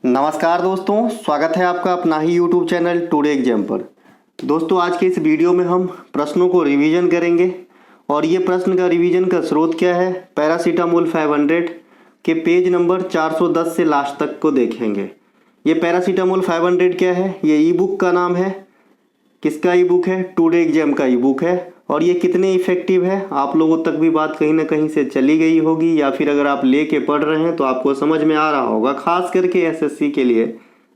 नमस्कार दोस्तों, स्वागत है आपका अपना ही YouTube चैनल टुडे एग्जाम पर। दोस्तों, आज के इस वीडियो में हम प्रश्नों को रिवीजन करेंगे और ये प्रश्न का रिवीजन का स्रोत क्या है, पैरासीटामोल 500 के पेज नंबर 410 से लास्ट तक को देखेंगे। ये पैरासीटामोल 500 क्या है, ये ई बुक का नाम है। किसका ई बुक है? टुडे एग्जाम का ई बुक है। और ये कितने इफेक्टिव है, आप लोगों तक भी बात कहीं ना कहीं से चली गई होगी, या फिर अगर आप लेके पढ़ रहे हैं तो आपको समझ में आ रहा होगा। खास करके एसएससी के लिए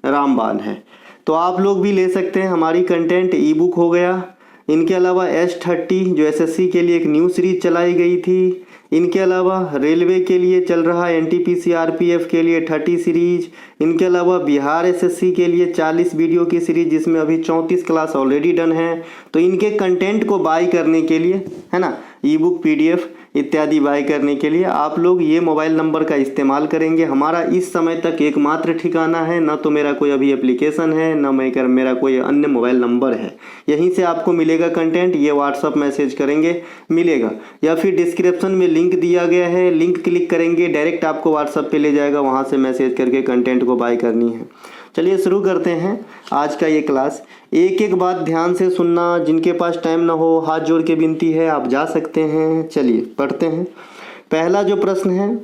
रामबाण है, तो आप लोग भी ले सकते हैं। हमारी कंटेंट ई बुक हो गया। इनके अलावा S30 जो एसएससी के लिए एक न्यू सीरीज चलाई गई थी। इनके अलावा रेलवे के लिए चल रहा एनटीपीसी आरपीएफ के लिए 30 सीरीज। इनके अलावा बिहार एसएससी के लिए 40 वीडियो की सीरीज, जिसमें अभी 34 क्लास ऑलरेडी डन है। तो इनके कंटेंट को बाय करने के लिए, है ना, ई बुक पीडीएफ इत्यादि बाय करने के लिए आप लोग ये मोबाइल नंबर का इस्तेमाल करेंगे। हमारा इस समय तक एकमात्र ठिकाना है, ना तो मेरा कोई अभी एप्लीकेशन है, ना मेरा कोई अन्य मोबाइल नंबर है। यहीं से आपको मिलेगा कंटेंट। ये व्हाट्सअप मैसेज करेंगे मिलेगा, या फिर डिस्क्रिप्शन में लिंक दिया गया है, लिंक क्लिक करेंगे डायरेक्ट आपको व्हाट्सअप पे ले जाएगा, वहाँ से मैसेज करके कंटेंट को बाय करनी है। चलिए शुरू करते हैं आज का ये क्लास। एक एक बात ध्यान से सुनना, जिनके पास टाइम ना हो हाथ जोड़ के विनती है, आप जा सकते हैं। चलिए पढ़ते हैं। पहला जो प्रश्न है,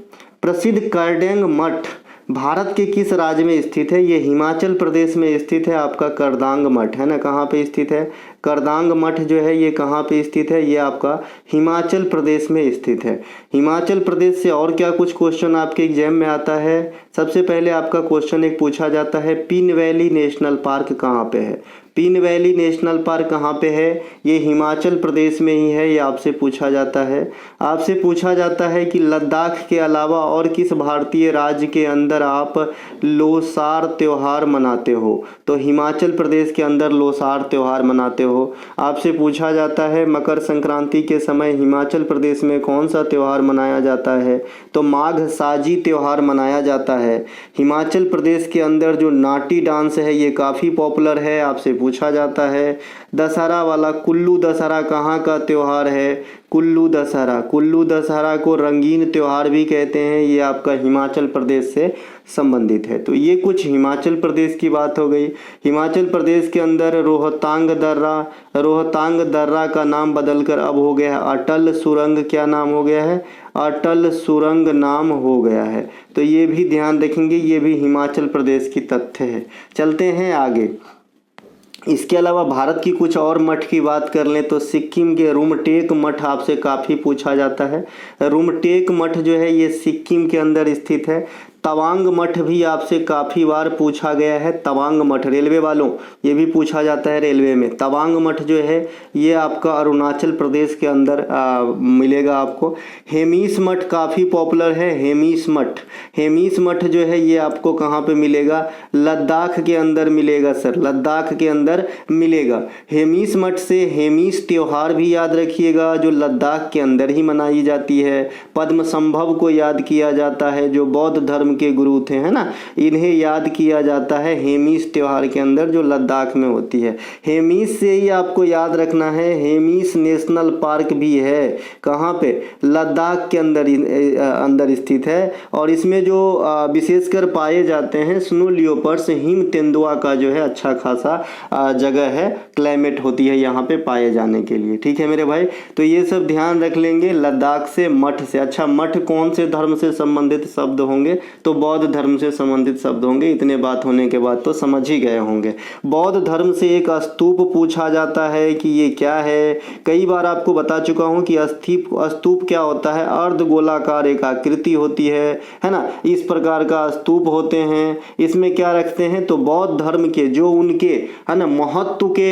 प्रसिद्ध करडेंग मठ भारत के किस राज्य में स्थित है? ये हिमाचल प्रदेश में स्थित है। आपका करदांग मठ है ना, कहाँ पे स्थित है? करदांग मठ जो है ये कहाँ पे स्थित है? ये आपका हिमाचल प्रदेश में स्थित है। हिमाचल प्रदेश से और क्या कुछ क्वेश्चन आपके एग्जाम में आता है? सबसे पहले आपका क्वेश्चन एक पूछा जाता है, पिन वैली नेशनल पार्क कहाँ पे है? पिन वैली नेशनल पार्क कहाँ पे है? ये हिमाचल प्रदेश में ही है। ये आपसे पूछा जाता है। आपसे पूछा जाता है कि लद्दाख के अलावा और किस भारतीय राज्य के अंदर आप लोसार त्यौहार मनाते हो? तो हिमाचल प्रदेश के अंदर लोसार त्यौहार मनाते हो। आपसे पूछा जाता है मकर संक्रांति के समय हिमाचल प्रदेश में कौन सा त्यौहार मनाया जाता है? तो माघ साजी त्यौहार मनाया जाता है। हिमाचल प्रदेश के अंदर जो नाटी डांस है ये काफ़ी पॉपुलर है। आपसे पूछा जाता है दशहरा वाला कुल्लू दशहरा कहाँ का त्यौहार है? कुल्लू दशहरा। कुल्लू दशहरा को रंगीन त्यौहार भी कहते हैं। ये आपका हिमाचल प्रदेश से संबंधित है। तो ये कुछ हिमाचल प्रदेश की बात हो गई। हिमाचल प्रदेश के अंदर रोहतांग दर्रा का नाम बदलकर अब हो गया है अटल सुरंग। क्या नाम हो गया है? अटल सुरंग नाम हो गया है। तो ये भी ध्यान रखेंगे, ये भी हिमाचल प्रदेश की तथ्य है। चलते हैं आगे। इसके अलावा भारत की कुछ और मठ की बात कर लें तो सिक्किम के रुमटेक मठ आपसे काफ़ी पूछा जाता है। रुमटेक मठ जो है ये सिक्किम के अंदर स्थित है। तवांग मठ भी आपसे काफ़ी बार पूछा गया है। तवांग मठ रेलवे वालों ये भी पूछा जाता है रेलवे में। तवांग मठ जो है ये आपका अरुणाचल प्रदेश के अंदर मिलेगा आपको। हेमीस मठ काफ़ी पॉपुलर है। हेमीस मठ जो है ये आपको कहाँ पे मिलेगा? लद्दाख के अंदर मिलेगा सर, लद्दाख के अंदर मिलेगा। हेमीस मठ से हेमीस त्योहार भी याद रखिएगा, जो लद्दाख के अंदर ही मनाई जाती है। पद्म संभव को याद किया जाता है, जो बौद्ध धर्म के गुरु थे, है ना, इन्हें याद किया जाता है हेमीस त्योहार के अंदर, जो लद्दाख में होती है। हेमीस से ही आपको याद रखना है, हेमीस नेशनल पार्क भी है। कहाँ पे? लद्दाख के अंदर स्थित है। और इसमें जो विशेषकर पाए जाते हैं स्नो लियोपर्ड्स, हिम तेंदुआ का जो है अच्छा खासा जगह है, क्लाइमेट होती है यहाँ पे पाए जाने के लिए। ठीक है मेरे भाई, तो ये सब ध्यान रख लेंगे। लद्दाख से, मठ से। अच्छा, मठ कौन से धर्म से संबंधित शब्द होंगे? तो बौद्ध धर्म से संबंधित शब्द होंगे। इतने बात होने के बाद तो समझ ही गए होंगे। बौद्ध धर्म से एक स्तूप पूछा जाता है कि ये क्या है। कई बार आपको बता चुका हूँ कि स्तूप क्या होता है? अर्ध गोलाकार एक आकृति होती है ना, इस प्रकार का स्तूप होते हैं। इसमें क्या रखते हैं? तो बौद्ध धर्म के जो उनके, है ना, महत्व के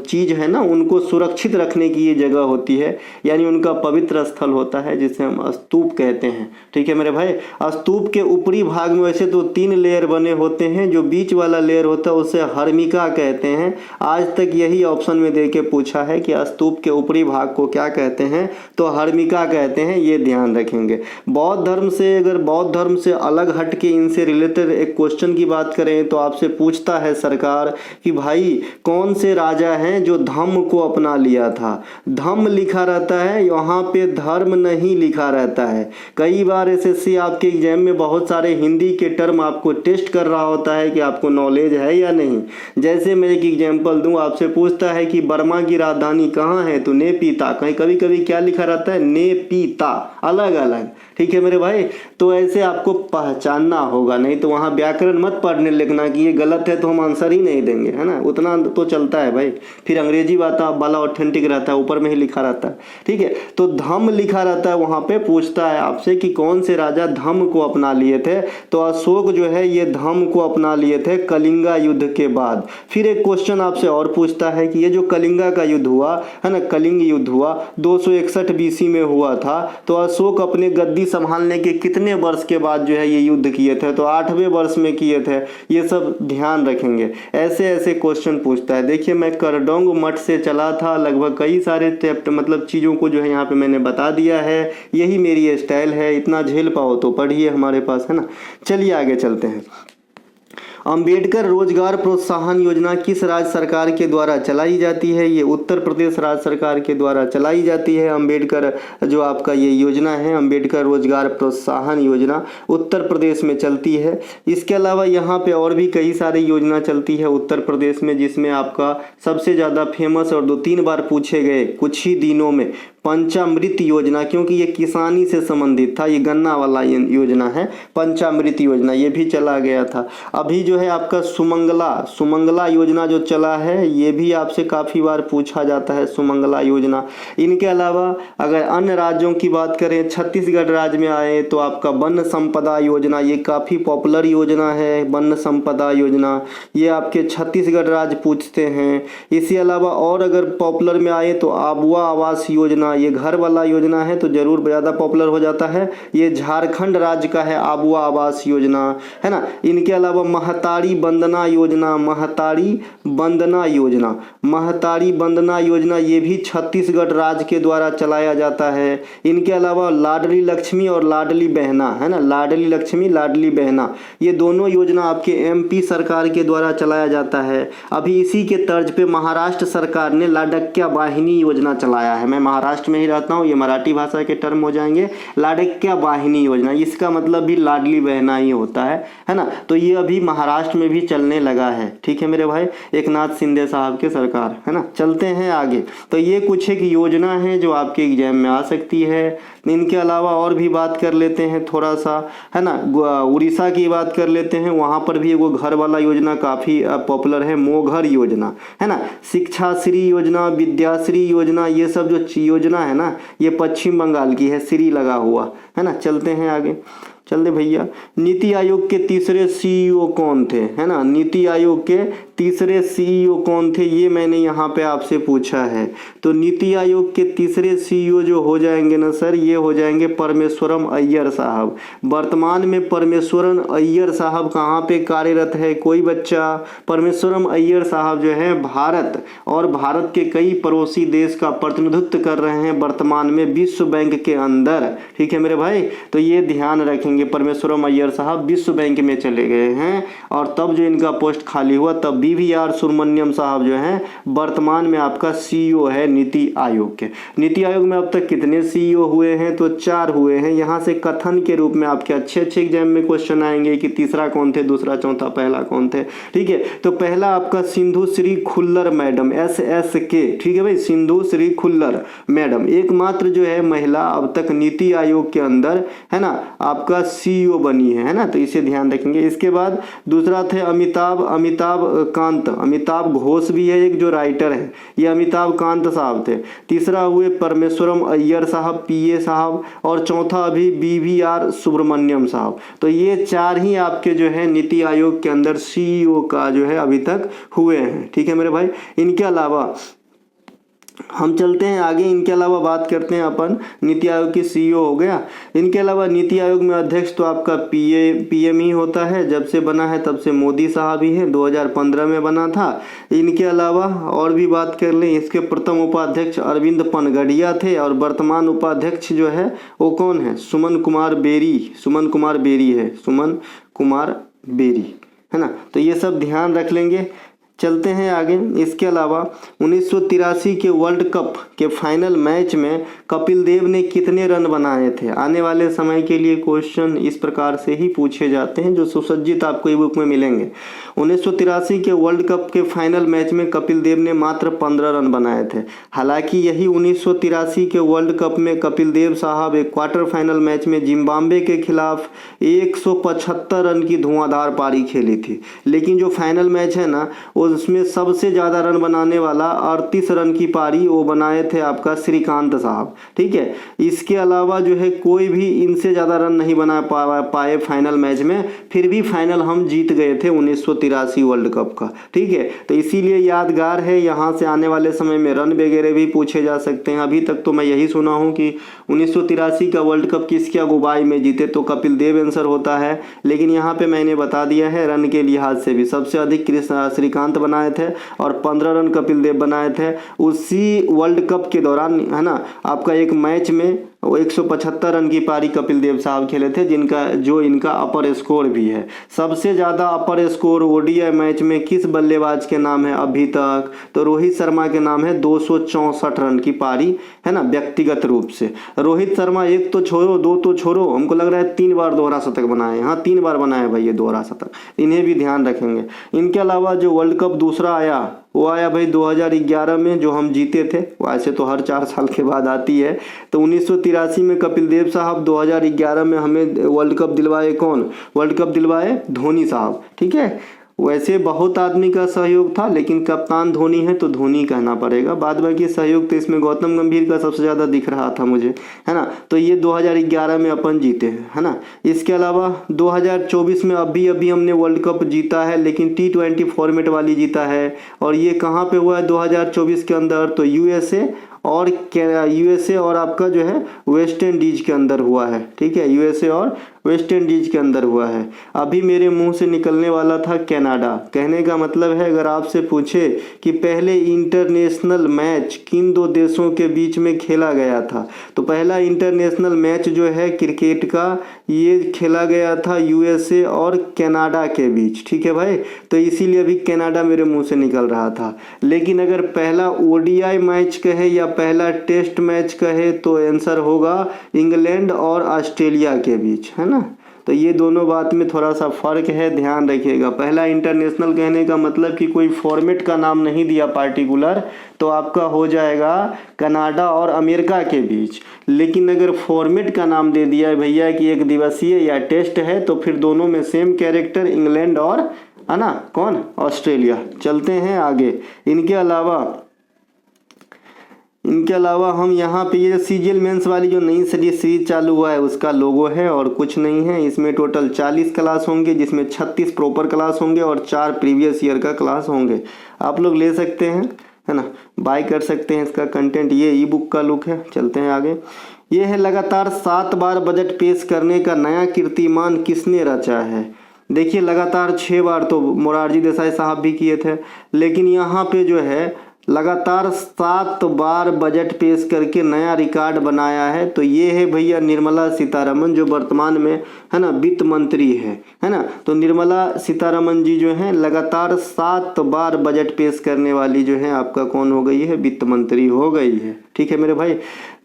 चीज है ना, उनको सुरक्षित रखने की ये जगह होती है, यानी उनका पवित्र स्थल होता है, जिसे हम स्तूप कहते हैं। ठीक है मेरे भाई। स्तूप के ऊपरी भाग में वैसे तो 3 लेयर बने होते हैं, जो बीच वाला लेयर होता है उसे हर्मिका कहते हैं। आज तक यही ऑप्शन में देके पूछा है कि स्तूप के ऊपरी भाग को क्या कहते हैं? तो हर्मिका कहते हैं। ये ध्यान रखेंगे। बौद्ध धर्म से, अगर बौद्ध धर्म से अलग हट के इनसे रिलेटेड एक क्वेश्चन की बात करें तो आपसे पूछता है सरकार कि भाई कौन से राजा हैं जो धम्म को अपना लिया था? धम्म लिखा रहता है, यहाँ पे धर्म नहीं लिखा रहता है। कई बार एसएससी आपके एग्जाम में बहुत सारे हिंदी के टर्म आपको टेस्ट कर रहा होता है कि आपको नॉलेज है या नहीं। जैसे मैं एक एग्जांपल दूं, आपसे पूछता है कि बर्मा की राजधानी कहाँ है, तो नेपीता। कहीं कभी कभी क्या लिखा रहता है, नेपीता, अलग अलग। ठीक है मेरे भाई, तो ऐसे आपको पहचानना होगा, नहीं तो वहाँ व्याकरण मत पढ़ने लगना कि ये गलत है तो हम आंसर ही नहीं देंगे, है ना, उतना तो चलता है भाई। फिर अंग्रेजी वाला ऑथेंटिक रहता है, ऊपर में ही लिखा रहता है। ठीक है, तो धम्म लिखा रहता है वहाँ पे, पूछता है आपसे कि कौन से राजा धम्म को अपना लिए थे, तो अशोक जो है ये धम्म को अपना लिए थे कलिंगा युद्ध के बाद। फिर एक क्वेश्चन आपसे और पूछता है कि ये जो कलिंगा का युद्ध हुआ है ना, कलिंग युद्ध हुआ 261 BC में हुआ था, तो अशोक अपने गद्दी संभालने के कितने वर्ष के बाद जो है ये युद्ध किए थे, तो 8वें वर्ष में किए थे। ये सब ध्यान रखेंगे, ऐसे ऐसे क्वेश्चन पूछता है। देखिए मैं करडोंग मठ से चला था, लगभग कई सारे मतलब चीज़ों को जो है यहाँ पे मैंने बता दिया है, यही मेरी स्टाइल है, इतना झेल पाओ तो पढ़िए हमारे पास, है ना। चलिए आगे चलते हैं। अंबेडकर रोजगार प्रोत्साहन योजना किस राज्य सरकार के द्वारा चलाई जाती है, ये उत्तर प्रदेश राज्य सरकार के द्वारा चलाई जाती है। अंबेडकर जो आपका ये योजना है, अंबेडकर रोजगार प्रोत्साहन योजना उत्तर प्रदेश में चलती है। इसके अलावा यहाँ पे और भी कई सारी योजना चलती है उत्तर प्रदेश में, जिसमें आपका सबसे ज़्यादा फेमस और 2-3 बार पूछे गए कुछ ही दिनों में पंचामृत योजना, क्योंकि ये किसानी से संबंधित था, ये गन्ना वाला योजना है, पंचामृत योजना, ये भी चला गया था। अभी जो है आपका सुमंगला योजना जो चला है, ये भी आपसे काफ़ी बार पूछा जाता है, सुमंगला योजना। इनके अलावा अगर अन्य राज्यों की बात करें, छत्तीसगढ़ राज्य में आए तो आपका वन संपदा योजना, ये काफ़ी पॉपुलर योजना है, वन संपदा योजना, ये आपके छत्तीसगढ़ राज्य पूछते हैं। इसी अलावा और अगर पॉपुलर में आए तो आबुआ आवास योजना, ये घर वाला योजना है तो जरूर ज़्यादा पॉपुलर हो जाता है, ये झारखंड राज्य का है आबुआ आवास योजना, है ना। इनके अलावा महतारी बंदना योजना, महतारी बंदना योजना, ये भी छत्तीसगढ़ राज्य के द्वारा चलाया जाता है। इनके अलावा लाडली लक्ष्मी और लाडली बहना, है ना, लाडली लक्ष्मी लाडली बहना, ये दोनों योजना आपके MP सरकार के द्वारा चलाया जाता है। अभी इसी के तर्ज पे महाराष्ट्र सरकार ने लाडक्या वाहिनी योजना चलाया है। मैं महाराष्ट्र में ही रहता हूँ, ये मराठी भाषा के टर्म हो जाएंगे। लाडक्या वाहिनी योजना, इसका मतलब भी लाडली बहना ही होता है ना। तो ये अभी महाराष्ट्र में भी चलने लगा है। ठीक है मेरे भाई, एकनाथ शिंदे साहब के सरकार, है ना। चलते हैं आगे। तो ये कुछ एक योजना है जो आपके एग्जाम में आ सकती है। इनके अलावा और भी बात कर लेते हैं थोड़ा सा, है ना। उड़ीसा की बात कर लेते हैं, वहाँ पर भी वो घर वाला योजना काफ़ी पॉपुलर है, मोघर योजना, है ना। शिक्षा श्री योजना, विद्याश्री योजना, ये सब जो योजना है ना, ये पश्चिम बंगाल की है, श्री लगा हुआ, है ना। चलते हैं आगे। चलते भैया, नीति आयोग के तीसरे CEO कौन थे, है ना। नीति आयोग के तीसरे CEO कौन थे, ये मैंने यहाँ पे आपसे पूछा है। तो नीति आयोग के तीसरे CEO जो हो जाएंगे ना सर, ये हो जाएंगे परमेश्वरम अय्यर साहब। वर्तमान में परमेश्वरम अय्यर साहब कहाँ पे कार्यरत है, कोई बच्चा? परमेश्वरम अय्यर साहब जो है भारत और भारत के कई पड़ोसी देश का प्रतिनिधित्व कर रहे हैं वर्तमान में विश्व बैंक के अंदर। ठीक है मेरे भाई, तो ये ध्यान रखेंगे, परमेश्वरम अय्यर साहब विश्व बैंक में चले गए हैं, और तब जो इनका पोस्ट खाली हुआ तब BVR सुब्रमण्यम साहब जो हैं वर्तमान में आपका CEO है नीति आयोग के। नीति आयोग में अब तक कितने CEO हुए हैं, तो 4 हुए हैं। यहाँ से कथन के रूप में आपके अच्छे एग्जाम में क्वेश्चन आएंगे कि तीसरा कौन थे, दूसरा, चौथा, पहला कौन थे। ठीक है, तो पहला आपका सिंधु श्री खुल्लर मैडम, SSK। ठीक है भाई, सिंधु श्री खुल्लर मैडम एकमात्र जो है महिला अब तक नीति आयोग के अंदर, है ना, आपका CEO बनी है ना, तो इसे ध्यान रखेंगे। इसके बाद दूसरा थे अमिताभ घोष भी है एक जो राइटर है, ये अमिताभ कांत साहब थे। तीसरा हुए परमेश्वरम अय्यर साहब, PA साहब, और चौथा अभी BVR सुब्रमण्यम साहब। तो ये 4 ही आपके जो है नीति आयोग के अंदर CEO का जो है अभी तक हुए हैं। ठीक है मेरे भाई, इनके अलावा हम चलते हैं आगे। इनके अलावा बात करते हैं अपन, नीति आयोग की CEO हो गया। इनके अलावा नीति आयोग में अध्यक्ष तो आपका PM ही होता है, जब से बना है तब से मोदी साहब ही हैं, 2015 में बना था। इनके अलावा और भी बात कर लें, इसके प्रथम उपाध्यक्ष अरविंद पनगड़िया थे, और वर्तमान उपाध्यक्ष जो है वो कौन है, सुमन कुमार बेरी है, है ना। तो ये सब ध्यान रख लेंगे। चलते हैं आगे। इसके अलावा 1983 के वर्ल्ड कप के फाइनल मैच में कपिल देव ने कितने रन बनाए थे? आने वाले समय के लिए क्वेश्चन इस प्रकार से ही पूछे जाते हैं जो सुसज्जित आपको ई बुक में मिलेंगे। 1983 के वर्ल्ड कप के फाइनल मैच में कपिल देव ने मात्र 15 रन बनाए थे। हालांकि यही 1983 के वर्ल्ड कप में कपिल देव साहब एक क्वार्टर फाइनल मैच में जिम्बाब्वे के खिलाफ 175 रन की धुआंधार पारी खेली थी। लेकिन जो फाइनल मैच है ना, उसमें सबसे ज़्यादा रन बनाने वाला 38 रन की पारी वो बनाए थे आपका श्रीकांत साहब। ठीक है, इसके अलावा जो है कोई भी इनसे ज़्यादा रन नहीं बना पाए फाइनल मैच में, फिर भी फाइनल हम जीत गए थे 1983 वर्ल्ड कप का। ठीक है, तो इसीलिए यादगार है। यहाँ से आने वाले समय में रन वगैरह भी पूछे जा सकते हैं। अभी तक तो मैं यही सुना हूँ कि 1983 का वर्ल्ड कप किसके अगुवाई में जीते, तो कपिल देव आंसर होता है। लेकिन यहाँ पे मैंने बता दिया है रन के लिहाज से भी सबसे अधिक श्रीकांत बनाए थे और 15 रन कपिल देव बनाए थे उसी वर्ल्ड कप के दौरान, है ना। आपका एक मैच में 175 रन की पारी कपिल देव साहब खेले थे, जो इनका अपर स्कोर भी है। सबसे ज़्यादा अपर स्कोर ओडीआई मैच में किस बल्लेबाज के नाम है अभी तक? तो रोहित शर्मा के नाम है। 264 रन की पारी, है ना, व्यक्तिगत रूप से। रोहित शर्मा एक तो छोड़ो, दो तो छोड़ो, हमको लग रहा है 3 बार दोहरा शतक बनाए। हाँ, 3 बार बनाए भाई ये दोहरा शतक, इन्हें भी ध्यान रखेंगे। इनके अलावा जो वर्ल्ड कप दूसरा आया वो आया भाई 2011 में, जो हम जीते थे। वैसे तो हर 4 साल के बाद आती है। तो 1983 में कपिल देव साहब, 2011 में हमें वर्ल्ड कप दिलवाए कौन? वर्ल्ड कप दिलवाए धोनी साहब। ठीक है, वैसे बहुत आदमी का सहयोग था, लेकिन कप्तान धोनी है तो धोनी कहना पड़ेगा। बाद बाकी सहयोग तो इसमें गौतम गंभीर का सबसे ज़्यादा दिख रहा था मुझे, है ना। तो ये 2011 में अपन जीते हैं, है ना। इसके अलावा 2024 में अभी हमने वर्ल्ड कप जीता है, लेकिन T20 फॉर्मेट वाली जीता है। और ये कहाँ पे हुआ है 2024 के अंदर? तो यूएसए और आपका जो है वेस्ट इंडीज के अंदर हुआ है। ठीक है, यूएसए और वेस्ट इंडीज के अंदर हुआ है। अभी मेरे मुंह से निकलने वाला था कनाडा। कहने का मतलब है, अगर आपसे पूछे कि पहले इंटरनेशनल मैच किन 2 देशों के बीच में खेला गया था, तो पहला इंटरनेशनल मैच जो है क्रिकेट का, ये खेला गया था यूएसए और कनाडा के बीच। ठीक है भाई, तो इसीलिए अभी कनाडा मेरे मुंह से निकल रहा था। लेकिन अगर पहला ओडीआई मैच कहे या पहला टेस्ट मैच कहे तो आंसर होगा इंग्लैंड और ऑस्ट्रेलिया के बीच, है ना। तो ये दोनों बात में थोड़ा सा फर्क है, ध्यान रखिएगा। पहला इंटरनेशनल कहने का मतलब कि कोई फॉर्मेट का नाम नहीं दिया पार्टिकुलर, तो आपका हो जाएगा कनाडा और अमेरिका के बीच। लेकिन अगर फॉर्मेट का नाम दे दिया भैया कि 1 दिवसीय या टेस्ट है, तो फिर दोनों में सेम कैरेक्टर, इंग्लैंड और, है ना, कौन? ऑस्ट्रेलिया। चलते हैं आगे। इनके अलावा हम यहाँ पे ये सीजीएल मेंस वाली जो नई सीरीज चालू हुआ है उसका लोगो है और कुछ नहीं है। इसमें टोटल 40 क्लास होंगे, जिसमें 36 प्रॉपर क्लास होंगे और 4 प्रीवियस ईयर का क्लास होंगे। आप लोग ले सकते हैं, है ना, बाय कर सकते हैं इसका कंटेंट। ये ई बुक का लुक है। चलते हैं आगे। ये है लगातार 7 बार बजट पेश करने का नया कीर्तिमान किसने रचा है? देखिए, लगातार 6 बार तो मोरारजी देसाई साहब भी किए थे, लेकिन यहाँ पे जो है लगातार 7 बार बजट पेश करके नया रिकॉर्ड बनाया है। तो ये है भैया निर्मला सीतारमण, जो वर्तमान में, है ना, वित्त मंत्री है ना। तो निर्मला सीतारमण जी जो हैं लगातार 7 बार बजट पेश करने वाली जो है आपका कौन हो गई है? वित्त मंत्री हो गई है। ठीक है मेरे भाई।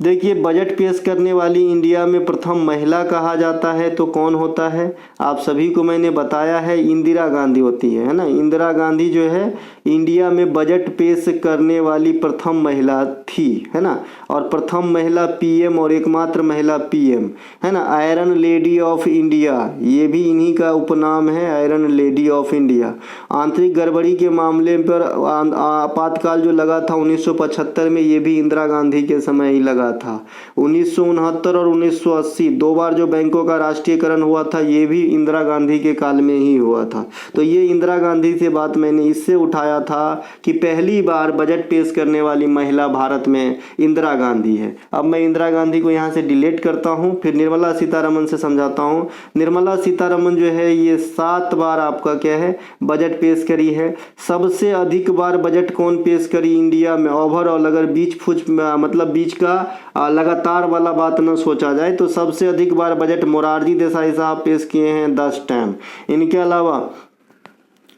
देखिए, बजट पेश करने वाली इंडिया में प्रथम महिला कहा जाता है तो कौन होता है? आप सभी को मैंने बताया है, इंदिरा गांधी होती है ना। इंदिरा गांधी जो है इंडिया में बजट पेश करने वाली प्रथम महिला थी, है ना। और प्रथम महिला पीएम और एकमात्र महिला पीएम, है ना। आयरन लेडी ऑफ इंडिया, ये भी इन्हीं का उपनाम है, आयरन लेडी ऑफ इंडिया। आंतरिक गड़बड़ी के मामले पर आपातकाल जो लगा था 1975 में, ये भी इंदिरा गांधी के समय ही लगा था। 1969 और 1980 2 बार जो बैंकों का राष्ट्रीयकरण हुआ था, ये भी इंदिरा गांधी के काल में ही हुआ था। तो ये इंदिरा गांधी से बात मैंने इससे उठाया था कि पहली बार बजट पेश करने वाली महिला भारत में इंदिरा गांधी है। अब मैं इंदिरा गांधी को यहाँ से डिलीट करता हूँ, फिर निर्मला सीतारमण से समझाता हूँ। निर्मला सीतारमण जो है ये 7 बार आपका क्या है? बजट पेश करी है। सबसे अधिक बार बजट कौन पेश करी इंडिया में ओवरऑल? अगर बीच का लगातार वाला बात न सोचा जाए तो सबसे अधिक बार बजट मोरारजी देसाई साहब पेश किए हैं 10 टाइम। इनके अलावा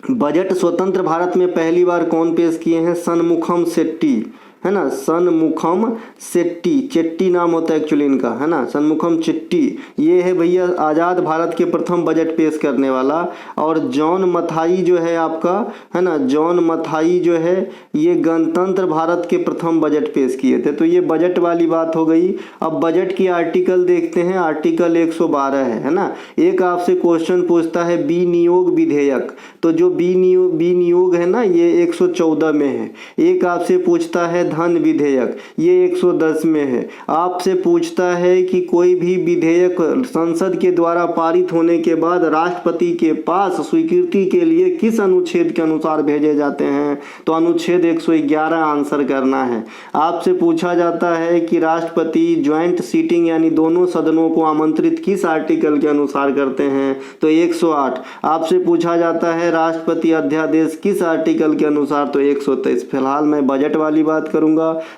बजट स्वतंत्र भारत में पहली बार कौन पेश किए हैं? सनमुखम शेट्टी, है ना, सनमुखम शेट्टी, चेट्टी नाम होता है एक्चुअली इनका, है ना, सनमुखम चेट्टी। ये है भैया आज़ाद भारत के प्रथम बजट पेश करने वाला। और जॉन मथाई जो है आपका, है ना, जॉन मथाई जो है ये गणतंत्र भारत के प्रथम बजट पेश किए थे। तो ये बजट वाली बात हो गई। अब बजट की आर्टिकल देखते हैं, आर्टिकल 112 है ना। एक आपसे क्वेश्चन पूछता है विनियोग विधेयक, तो जो विनियोग है ना ये 114 में है। एक आपसे पूछता है धन विधेयक, ये 110 में है। आपसे पूछता है कि कोई भी विधेयक संसद के द्वारा पारित होने के बाद राष्ट्रपति के पास स्वीकृति के लिए किस अनुच्छेद के अनुसार भेजे जाते हैं? तो अनुच्छेद 111 आंसर करना है। आपसे पूछा जाता है कि राष्ट्रपति ज्वाइंट सीटिंग यानी दोनों सदनों को आमंत्रित किस आर्टिकल के अनुसार करते हैं? तो 108। आपसे पूछा जाता है राष्ट्रपति अध्यादेश किस आर्टिकल के अनुसार? तो 123। फिलहाल मैं बजट वाली बात करूंगा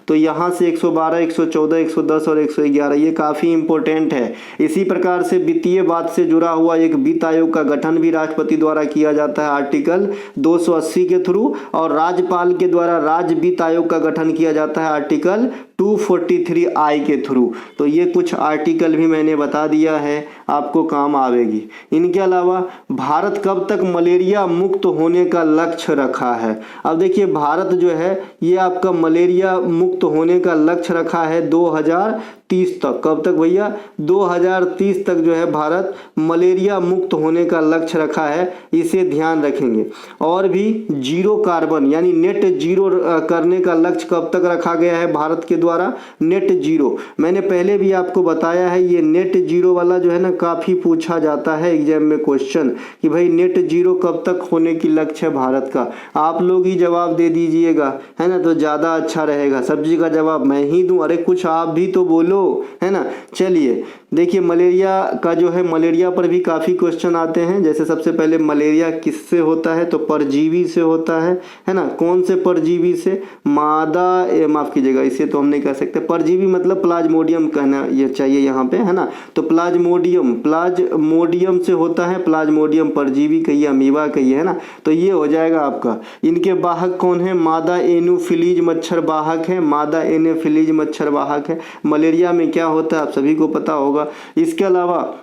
तो यहाँ से 112, 114, 110 और 111 ये काफ़ी इंपॉर्टेंट है। इसी प्रकार से वित्तीय बात से जुड़ा हुआ एक वित्त आयोग का गठन भी राष्ट्रपति द्वारा किया जाता है आर्टिकल 280 के थ्रू, और राज्यपाल के द्वारा राज्य वित्त आयोग का गठन किया जाता है आर्टिकल 243I के थ्रू। तो ये कुछ आर्टिकल भी मैंने बता दिया है, आपको काम आवेगी। इनके अलावा भारत कब तक मलेरिया मुक्त होने का लक्ष्य रखा है? अब देखिए भारत जो है ये आपका मलेरिया मुक्त होने का लक्ष्य रखा है 2030 तक। कब तक भैया? 2030 तक जो है भारत मलेरिया मुक्त होने का लक्ष्य रखा है, इसे ध्यान रखेंगे। और भी जीरो कार्बन यानी नेट जीरो करने का लक्ष्य कब तक रखा गया है भारत के द्वारा? Net zero. मैंने पहले भी आपको बताया है ये नेट जीरो वाला जो है ना काफ़ी पूछा जाता है एग्जाम में क्वेश्चन कि भाई नेट जीरो कब तक होने की लक्ष्य है भारत का। आप लोग ही जवाब दे दीजिएगा, है ना, तो ज़्यादा अच्छा रहेगा। सब्जी का जवाब मैं ही दूं? अरे कुछ आप भी तो बोलो, है ना। चलिए देखिए मलेरिया का जो है, मलेरिया पर भी काफ़ी क्वेश्चन आते हैं। जैसे सबसे पहले मलेरिया किससे होता है? तो परजीवी से होता है ना। कौन से परजीवी से? मादा, माफ़ कीजिएगा इसे तो हम नहीं कह सकते। परजीवी मतलब प्लाज्मोडियम कहना ये चाहिए यहाँ पे, है ना। तो प्लाज्मोडियम से होता है। प्लाज्मोडियम परजीवी कहिए, अमीबा कहिए, है ना। तो ये हो जाएगा आपका। इनके वाहक कौन है? मादा एनोफिलीज मच्छर वाहक है। मादा एनोफिलीज मच्छर वाहक है। मलेरिया में क्या होता है आप सभी को पता होगा। इसके अलावा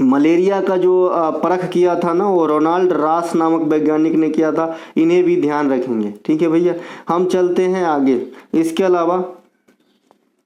मलेरिया का जो परख किया था ना वो रोनाल्ड रॉस नामक वैज्ञानिक ने किया था। इन्हें भी ध्यान रखेंगे, ठीक है भैया। हम चलते हैं आगे। इसके अलावा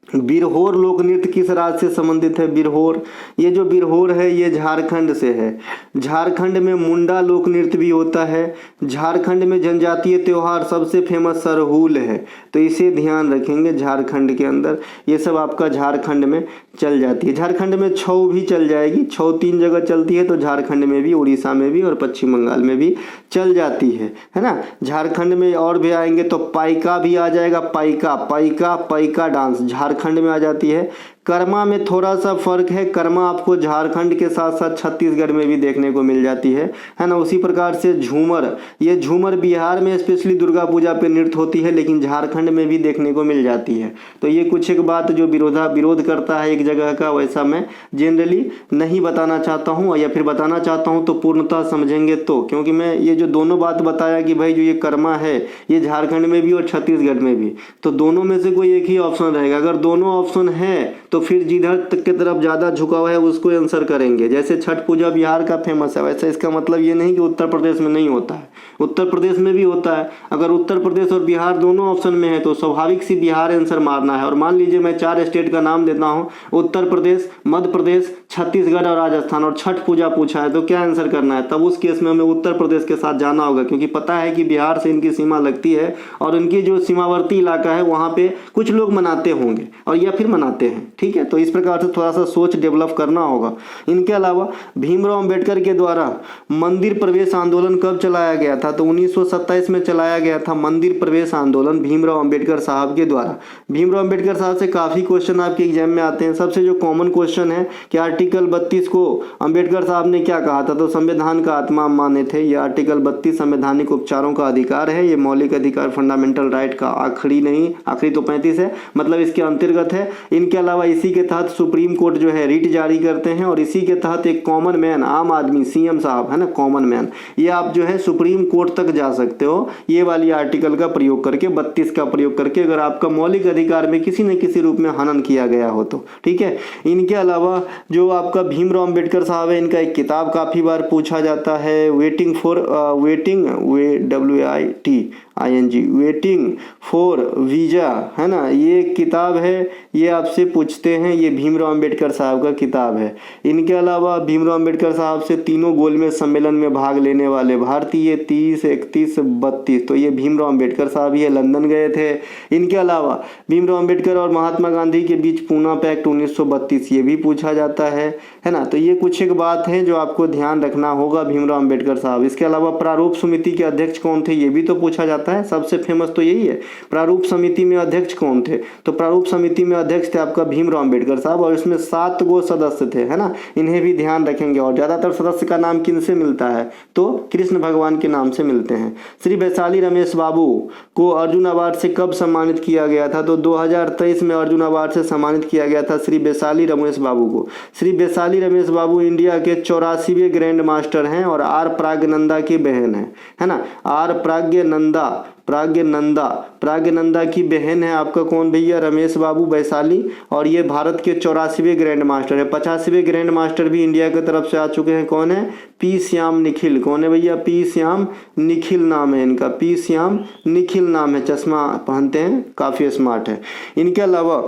बिरहोर लोक नृत्य किस राज्य से संबंधित है? बिरहोर, ये जो बिरहोर है ये झारखंड से है। झारखंड में मुंडा लोक नृत्य भी होता है। झारखंड में जनजातीय त्यौहार सबसे फेमस सरहुल है, तो इसे ध्यान रखेंगे। झारखंड के अंदर ये सब आपका झारखंड में चल जाती है। झारखंड में छऊ भी चल जाएगी। छऊ 3 जगह चलती है, तो झारखंड में भी, उड़ीसा में भी और पश्चिम बंगाल में भी चल जाती है ना। झारखंड में और भी आएंगे तो पाइका भी आ जाएगा। पाइका डांस झारखंड में आ जाती है। कर्मा में थोड़ा सा फर्क है। कर्मा आपको झारखंड के साथ साथ छत्तीसगढ़ में भी देखने को मिल जाती है ना। उसी प्रकार से झूमर, ये झूमर बिहार में स्पेशली दुर्गा पूजा पे नृत्य होती है, लेकिन झारखंड में भी देखने को मिल जाती है। तो ये कुछ एक बात जो विरोध करता है एक जगह का, वैसा मैं जनरली नहीं बताना चाहता हूँ, या फिर बताना चाहता हूँ तो पूर्णतः समझेंगे तो। क्योंकि मैं ये जो दोनों बात बताया कि भाई जो ये कर्मा है ये झारखंड में भी और छत्तीसगढ़ में भी, तो दोनों में से कोई एक ही ऑप्शन रहेगा। अगर दोनों ऑप्शन है तो फिर जिधर तक की तरफ ज़्यादा झुकाव है उसको आंसर करेंगे। जैसे छठ पूजा बिहार का फेमस है, वैसे इसका मतलब ये नहीं कि उत्तर प्रदेश में नहीं होता है, उत्तर प्रदेश में भी होता है। अगर उत्तर प्रदेश और बिहार दोनों ऑप्शन में है तो स्वाभाविक सी बिहार आंसर मारना है। और मान लीजिए मैं 4 स्टेट का नाम देता हूँ, उत्तर प्रदेश, मध्य प्रदेश, छत्तीसगढ़ और राजस्थान, और छठ पूजा पूछा है तो क्या आंसर करना है? तब उस केस में हमें उत्तर प्रदेश के साथ जाना होगा, क्योंकि पता है कि बिहार से इनकी सीमा लगती है और इनकी जो सीमावर्ती इलाका है वहाँ पे कुछ लोग मनाते होंगे और या फिर मनाते हैं, ठीक है। तो इस प्रकार से थोड़ा सा सोच डेवलप करना होगा। इनके अलावा भीमराव अंबेडकर के द्वारा मंदिर प्रवेश आंदोलन कब चलाया गया था? तो 1927 में चलाया गया था मंदिर प्रवेश आंदोलन भीमराव अंबेडकर साहब के द्वारा। भीमराव अंबेडकर साहब से काफ़ी क्वेश्चन आपके एग्जाम में आते हैं। सबसे जो कॉमन क्वेश्चन है कि आर्टिकल 32 को अंबेडकर साहब ने क्या कहा था? तो संविधान का आत्मा माने थे। यह आर्टिकल 32 संवैधानिक उपचारों का अधिकार है, ये मौलिक अधिकार फंडामेंटल राइट का आखिरी नहीं, आखिरी तो 35 है, मतलब इसके अंतर्गत है। इनके अलावा इसी के तहत सुप्रीम कोर्ट जो है रिट जारी करते हैं, और इसी के तहत एक कॉमन मैन, आम आदमी, सीएम साहब है ना, कॉमन मैन, ये आप जो है सुप्रीम कोर्ट तक जा सकते हो ये वाली आर्टिकल का प्रयोग करके, 32 का प्रयोग करके, अगर आपका मौलिक अधिकार में किसी न किसी रूप में हनन किया गया हो तो। ठीक है। इनके अलावा जो आपका भीमराव अंबेडकर साहब है, इनका एक किताब काफ़ी बार पूछा जाता है, वेटिंग फॉर वीजा, है ना, ये किताब है, ये आपसे पूछते हैं, ये भीमराव अंबेडकर साहब का किताब है। इनके अलावा भीमराव अंबेडकर साहब से तीनों गोलमेज सम्मेलन में भाग लेने वाले भारतीय 30, 31, 32, तो ये भीमराव अंबेडकर साहब ये लंदन गए थे। इनके अलावा भीमराव अंबेडकर और महात्मा गांधी के बीच पूना पैक्ट 1932, ये भी पूछा जाता है ना। तो ये कुछ एक बात है जो आपको ध्यान रखना होगा भीमराव अंबेडकर साहब। इसके अलावा प्रारूप समिति के अध्यक्ष कौन थे, ये भी तो पूछा जाता है, सबसे फेमस तो यही है। प्रारूप समिति में अध्यक्ष कौन थे, तो प्रारूप समिति में अध्यक्ष थे आपका भीमराव अंबेडकर साहब, और इसमें 7 गो सदस्य थे, है ना, इन्हें भी ध्यान रखेंगे। और ज्यादातर सदस्य का नाम किनसे मिलता है, तो कृष्ण भगवान के नाम से मिलते हैं। श्री वैशाली रमेश बाबू को अर्जुन अवार्ड से कब सम्मानित किया गया था, तो 2023 में अर्जुन अवार्ड से सम्मानित किया गया था श्री वैशाली रमेश बाबू को। श्री वैशाली रमेश बाबू इंडिया के 84वें ग्रैंड मास्टर हैं और आर प्राज्ञनंदा की बहन है ना, आर प्राज्ञनंदा की बहन है आपका कौन भैया, रमेश बाबू वैशाली, और ये भारत के 84वें ग्रैंड मास्टर है। 50वें ग्रैंड मास्टर भी इंडिया की तरफ से आ चुके हैं, कौन है, पी श्याम निखिल, कौन है भैया, पी श्याम निखिल नाम है इनका, पी श्याम निखिल नाम है, चश्मा पहनते हैं, काफ़ी स्मार्ट है। इनके अलावा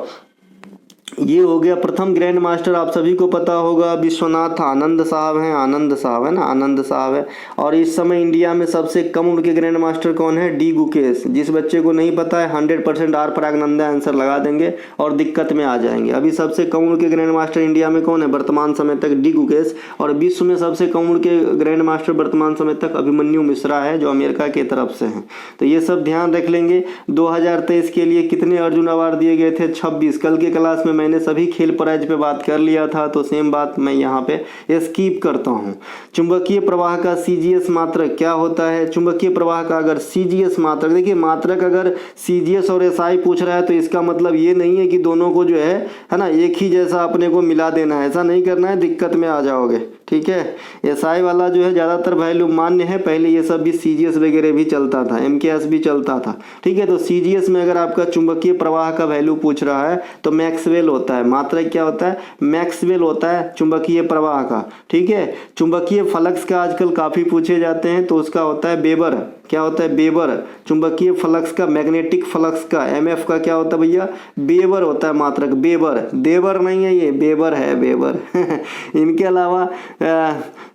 ये हो गया प्रथम ग्रैंड मास्टर, आप सभी को पता होगा विश्वनाथ आनंद साहब हैं, आनंद साहब है ना, आनंद साहब है। और इस समय इंडिया में सबसे कम उम्र के ग्रैंड मास्टर कौन है, डी गुकेश। जिस बच्चे को नहीं पता है 100% आर प्राज्ञनंदा आंसर लगा देंगे और दिक्कत में आ जाएंगे। अभी सबसे कम उम्र के ग्रैंड मास्टर इंडिया में कौन है वर्तमान समय तक, डी गुकेश, और विश्व में सबसे कम उम्र के ग्रैंड मास्टर वर्तमान समय तक अभिमन्यु मिश्रा है जो अमेरिका की तरफ से हैं। तो ये सब ध्यान रख लेंगे। 2023 के लिए कितने अर्जुन अवार्ड दिए गए थे, 26। कल के क्लास में मैंने सभी खेल प्राइज पे बात कर लिया था, तो सेम बात मैं यहाँ पे स्किप करता हूँ। चुंबकीय प्रवाह का सीजीएस मात्रक क्या होता है, चुंबकीय प्रवाह का अगर सीजीएस मात्रक, देखिए मात्रक अगर सीजीएस और एसआई पूछ रहा है तो इसका मतलब ये नहीं है कि दोनों को जो है ना एक ही जैसा अपने को मिला देना है, ऐसा नहीं करना है, दिक्कत में आ जाओगे। ठीक है, एसआई वाला जो है ज़्यादातर वैल्यू मान्य है, पहले ये सब भी सीजीएस वगैरह भी चलता था, एमकेएस भी चलता था। ठीक है, तो सीजीएस में अगर आपका चुंबकीय प्रवाह का वैल्यू पूछ रहा है तो मैक्सवेल होता है, मात्रक क्या होता है, मैक्सवेल होता है चुंबकीय प्रवाह का। ठीक है, चुंबकीय फ्लक्स का आजकल काफ़ी पूछे जाते हैं, तो उसका होता है वेबर, क्या होता है, वेबर। चुंबकीय फ्लक्स का, मैग्नेटिक फ्लक्स का, एमएफ का क्या होता है भैया, वेबर होता है मात्रक, वेबर, देवर नहीं है ये, वेबर है, वेबर। इनके अलावा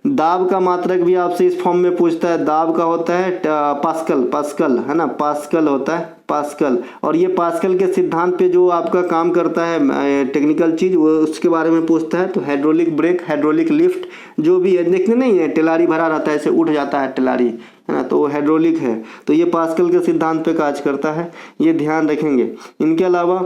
दाब का मात्रक भी आपसे इस फॉर्म में पूछता है, दाब का होता है पास्कल है ना, पास्कल होता है, पास्कल। और ये पास्कल के सिद्धांत पे जो आपका काम करता है टेक्निकल चीज़, वो उसके बारे में पूछता है। तो हाइड्रोलिक ब्रेक, हाइड्रोलिक लिफ्ट जो भी है, देखने नहीं है टेलारी भरा रहता है, ऐसे उठ जाता है टेलारी, है ना, तो वो हाइड्रोलिक है, तो ये पास्कल के सिद्धांत पे कार्य करता है, ये ध्यान रखेंगे। इनके अलावा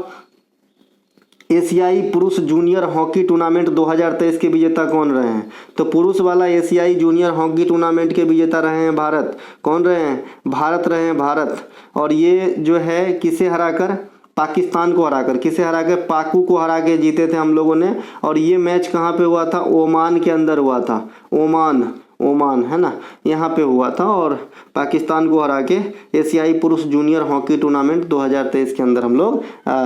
एशियाई पुरुष जूनियर हॉकी टूर्नामेंट 2023 के विजेता कौन रहे हैं, तो पुरुष वाला एशियाई जूनियर हॉकी टूर्नामेंट के विजेता रहे हैं भारत। कौन रहे हैं, भारत रहे हैं, भारत। और ये जो है किसे हराकर, पाकिस्तान को हराकर, किसे हराकर, पाकू को हरा के जीते थे हम लोगों ने। और ये मैच कहाँ पे हुआ था, ओमान के अंदर हुआ था, ओमान है ना, यहाँ पे हुआ था, और पाकिस्तान को हरा के एशियाई पुरुष जूनियर हॉकी टूर्नामेंट 2023 के अंदर हम लोग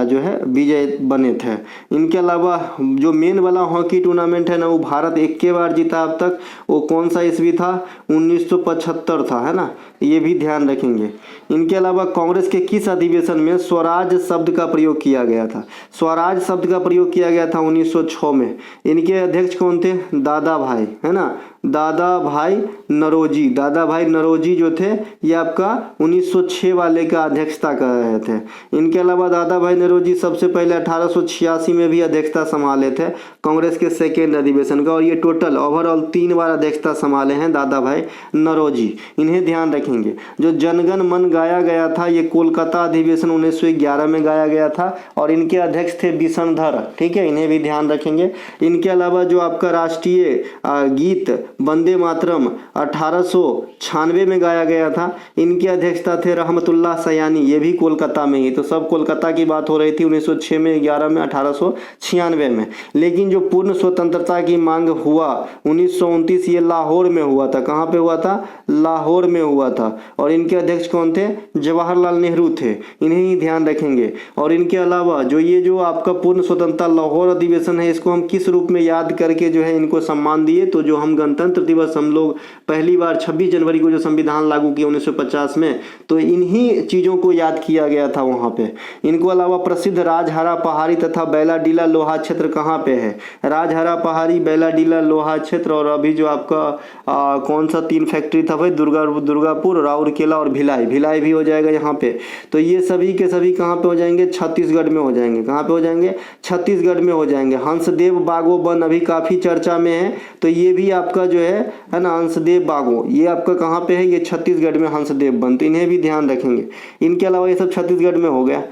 जो है विजय बने थे। इनके अलावा जो मेन वाला हॉकी टूर्नामेंट है ना, वो भारत 1 बार जीता अब तक, वो कौन सा ईस्वी था, 1975 था, है ना, ये भी ध्यान रखेंगे। इनके अलावा कांग्रेस के किस अधिवेशन में स्वराज शब्द का प्रयोग किया गया था, स्वराज शब्द का प्रयोग किया गया था 1906 में। इनके अध्यक्ष कौन थे, दादा भाई, है ना, दादा भाई नरोजी। दादा भाई नरोजी जो थे ये आपका 1906 वाले का अध्यक्षता कर रहे थे। इनके अलावा दादा भाई नरोजी सबसे पहले 1886 में भी अध्यक्षता संभाले थे कांग्रेस के सेकेंड अधिवेशन का, और ये टोटल ओवरऑल 3 बार अध्यक्षता संभाले हैं दादा भाई नरोजी, इन्हें ध्यान रखेंगे। जो जनगण मन गाया गया था ये कोलकाता अधिवेशन 1911 में गाया गया था, और इनके अध्यक्ष थे बिशनधर। ठीक है, इन्हें भी ध्यान रखेंगे। इनके अलावा जो आपका राष्ट्रीय गीत वंदे मातरम 1896 में गाया गया था। इनकी अध्यक्षता थे रहमतुल्लाह सयानी, ये भी कोलकाता में ही। तो सब कोलकाता की बात हो रही थी 1906 में, 11 में, 1896 में। लेकिन जो पूर्ण स्वतंत्रता की मांग हुआ 1929, ये लाहौर में हुआ था। कहाँ पे हुआ था? लाहौर में हुआ था। और इनके अध्यक्ष कौन थे? जवाहरलाल नेहरू थे। इन्हें ही ध्यान रखेंगे। और इनके अलावा जो ये जो आपका पूर्ण स्वतंत्रता लाहौर अधिवेशन है, इसको हम किस रूप में याद करके जो है इनको सम्मान दिए? तो जो हम गणतंत्र दिवस हम लोग पहली बार 26 जनवरी को जो संविधान लागू किया 1950 में, तो इन्हीं चीज़ों को याद किया गया था वहाँ पे। इनको अलावा प्रसिद्ध राजहारा पहाड़ी तथा बैलाडीला लोहा क्षेत्र कहाँ पे है? राजहारा पहाड़ी, बैलाडीला लोहा क्षेत्र, और अभी जो आपका कौन सा 3 फैक्ट्री था भाई? दुर्गापुर, राउरकेला और भिलाई। भिलाई भी हो जाएगा यहाँ पे। तो ये सभी के सभी कहाँ पे हो जाएंगे? छत्तीसगढ़ में हो जाएंगे। कहाँ पे हो जाएंगे? छत्तीसगढ़ में हो जाएंगे। हंसदेव बागो वन अभी काफ़ी चर्चा में है, तो ये भी आपका जो है ना, हंसदेव बागो, ये आपका कहाँ पे है? ये छत्तीसगढ़ में हंसदेव वन। तो इन्हें भी ध्यान रखेंगे। इनके अलावा ये सब छत्तीसगढ़ में हो गया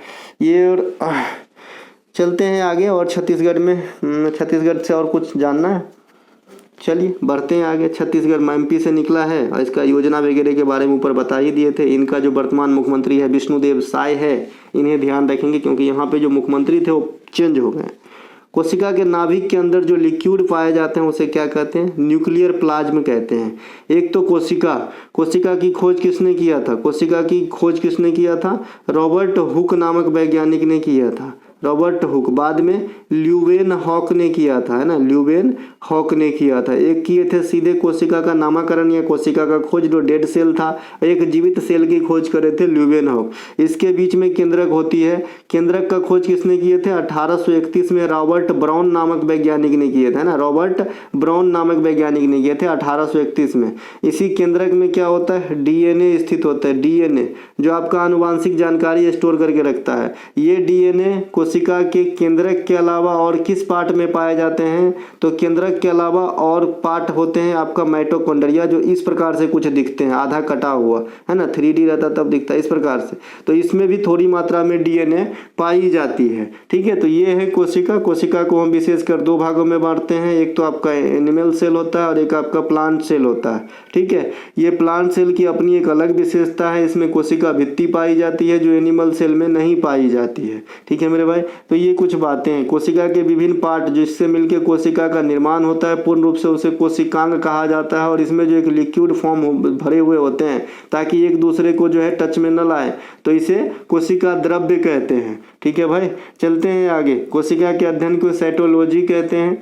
ये। और चलते हैं आगे। और छत्तीसगढ़ में, छत्तीसगढ़ से और कुछ जानना है? चलिए बढ़ते हैं आगे। छत्तीसगढ़ एमपी से निकला है और इसका योजना वगैरह के बारे में ऊपर बता ही दिए थे। इनका जो वर्तमान मुख्यमंत्री है विष्णुदेव साय है, इन्हें ध्यान रखेंगे क्योंकि यहाँ पे जो मुख्यमंत्री थे वो चेंज हो गए। कोशिका के नाभिक के अंदर जो लिक्विड पाए जाते हैं उसे क्या कहते हैं? न्यूक्लियर प्लाज्म कहते हैं। एक तो कोशिका की खोज किसने किया था? कोशिका की खोज किसने किया था? रॉबर्ट हुक नामक वैज्ञानिक ने किया था। Robert Hooke. बाद में ल्यूवेन हॉक ने किया था, है ना, ल्यूवेन हॉक ने किया था। एक किए थे सीधे कोशिका का नामकरण या कोशिका का खोज, जो डेड सेल था। एक जीवित सेल की खोज करे थे ल्यूवेन हॉक। इसके बीच में केंद्रक होती है। केंद्रक का खोज किसने किए थे? 1831 में रॉबर्ट ब्राउन नामक वैज्ञानिक ने किए थे ना, रॉबर्ट ब्राउन नामक वैज्ञानिक ने किए थे 1831 में। इसी केंद्रक में क्या होता है? डीएनए स्थित होता है। डीएनए जो आपका आनुवांशिक जानकारी स्टोर करके रखता है। ये डीएनए कोशिका के केंद्रक के अलावा और किस पार्ट में पाए जाते हैं? तो केंद्रक के अलावा और पार्ट होते हैं आपका माइटोकॉन्ड्रिया, जो इस प्रकार से कुछ दिखते हैं, आधा कटा हुआ, है ना, 3D रहता तब दिखता है इस प्रकार से। तो इसमें भी थोड़ी मात्रा में डीएनए पाई जाती है। ठीक है, तो ये है कोशिका। कोशिका को हम विशेषकर 2 भागों में बांटते हैं। एक तो आपका एनिमल सेल होता है और एक आपका प्लांट सेल होता है। ठीक है, ये प्लांट सेल की अपनी एक अलग विशेषता है। इसमें कोशिका भित्ति पाई जाती है जो एनिमल सेल में नहीं पाई जाती है। ठीक है मेरे भाई, तो ये कुछ बातें हैं। कोशिका के विभिन्न पार्ट जिससे मिलकर कोशिका का निर्माण होता है, पूर्ण रूप से उसे कोशिकांग कहा जाता है। और इसमें जो एक लिक्विड फॉर्म भरे हुए होते हैं ताकि एक दूसरे को जो है टच में न लाए, तो इसे कोशिका द्रव्य कहते हैं। ठीक है भाई, चलते हैं आगे। कोशिका के अध्ययन को साइटोलॉजी कहते हैं।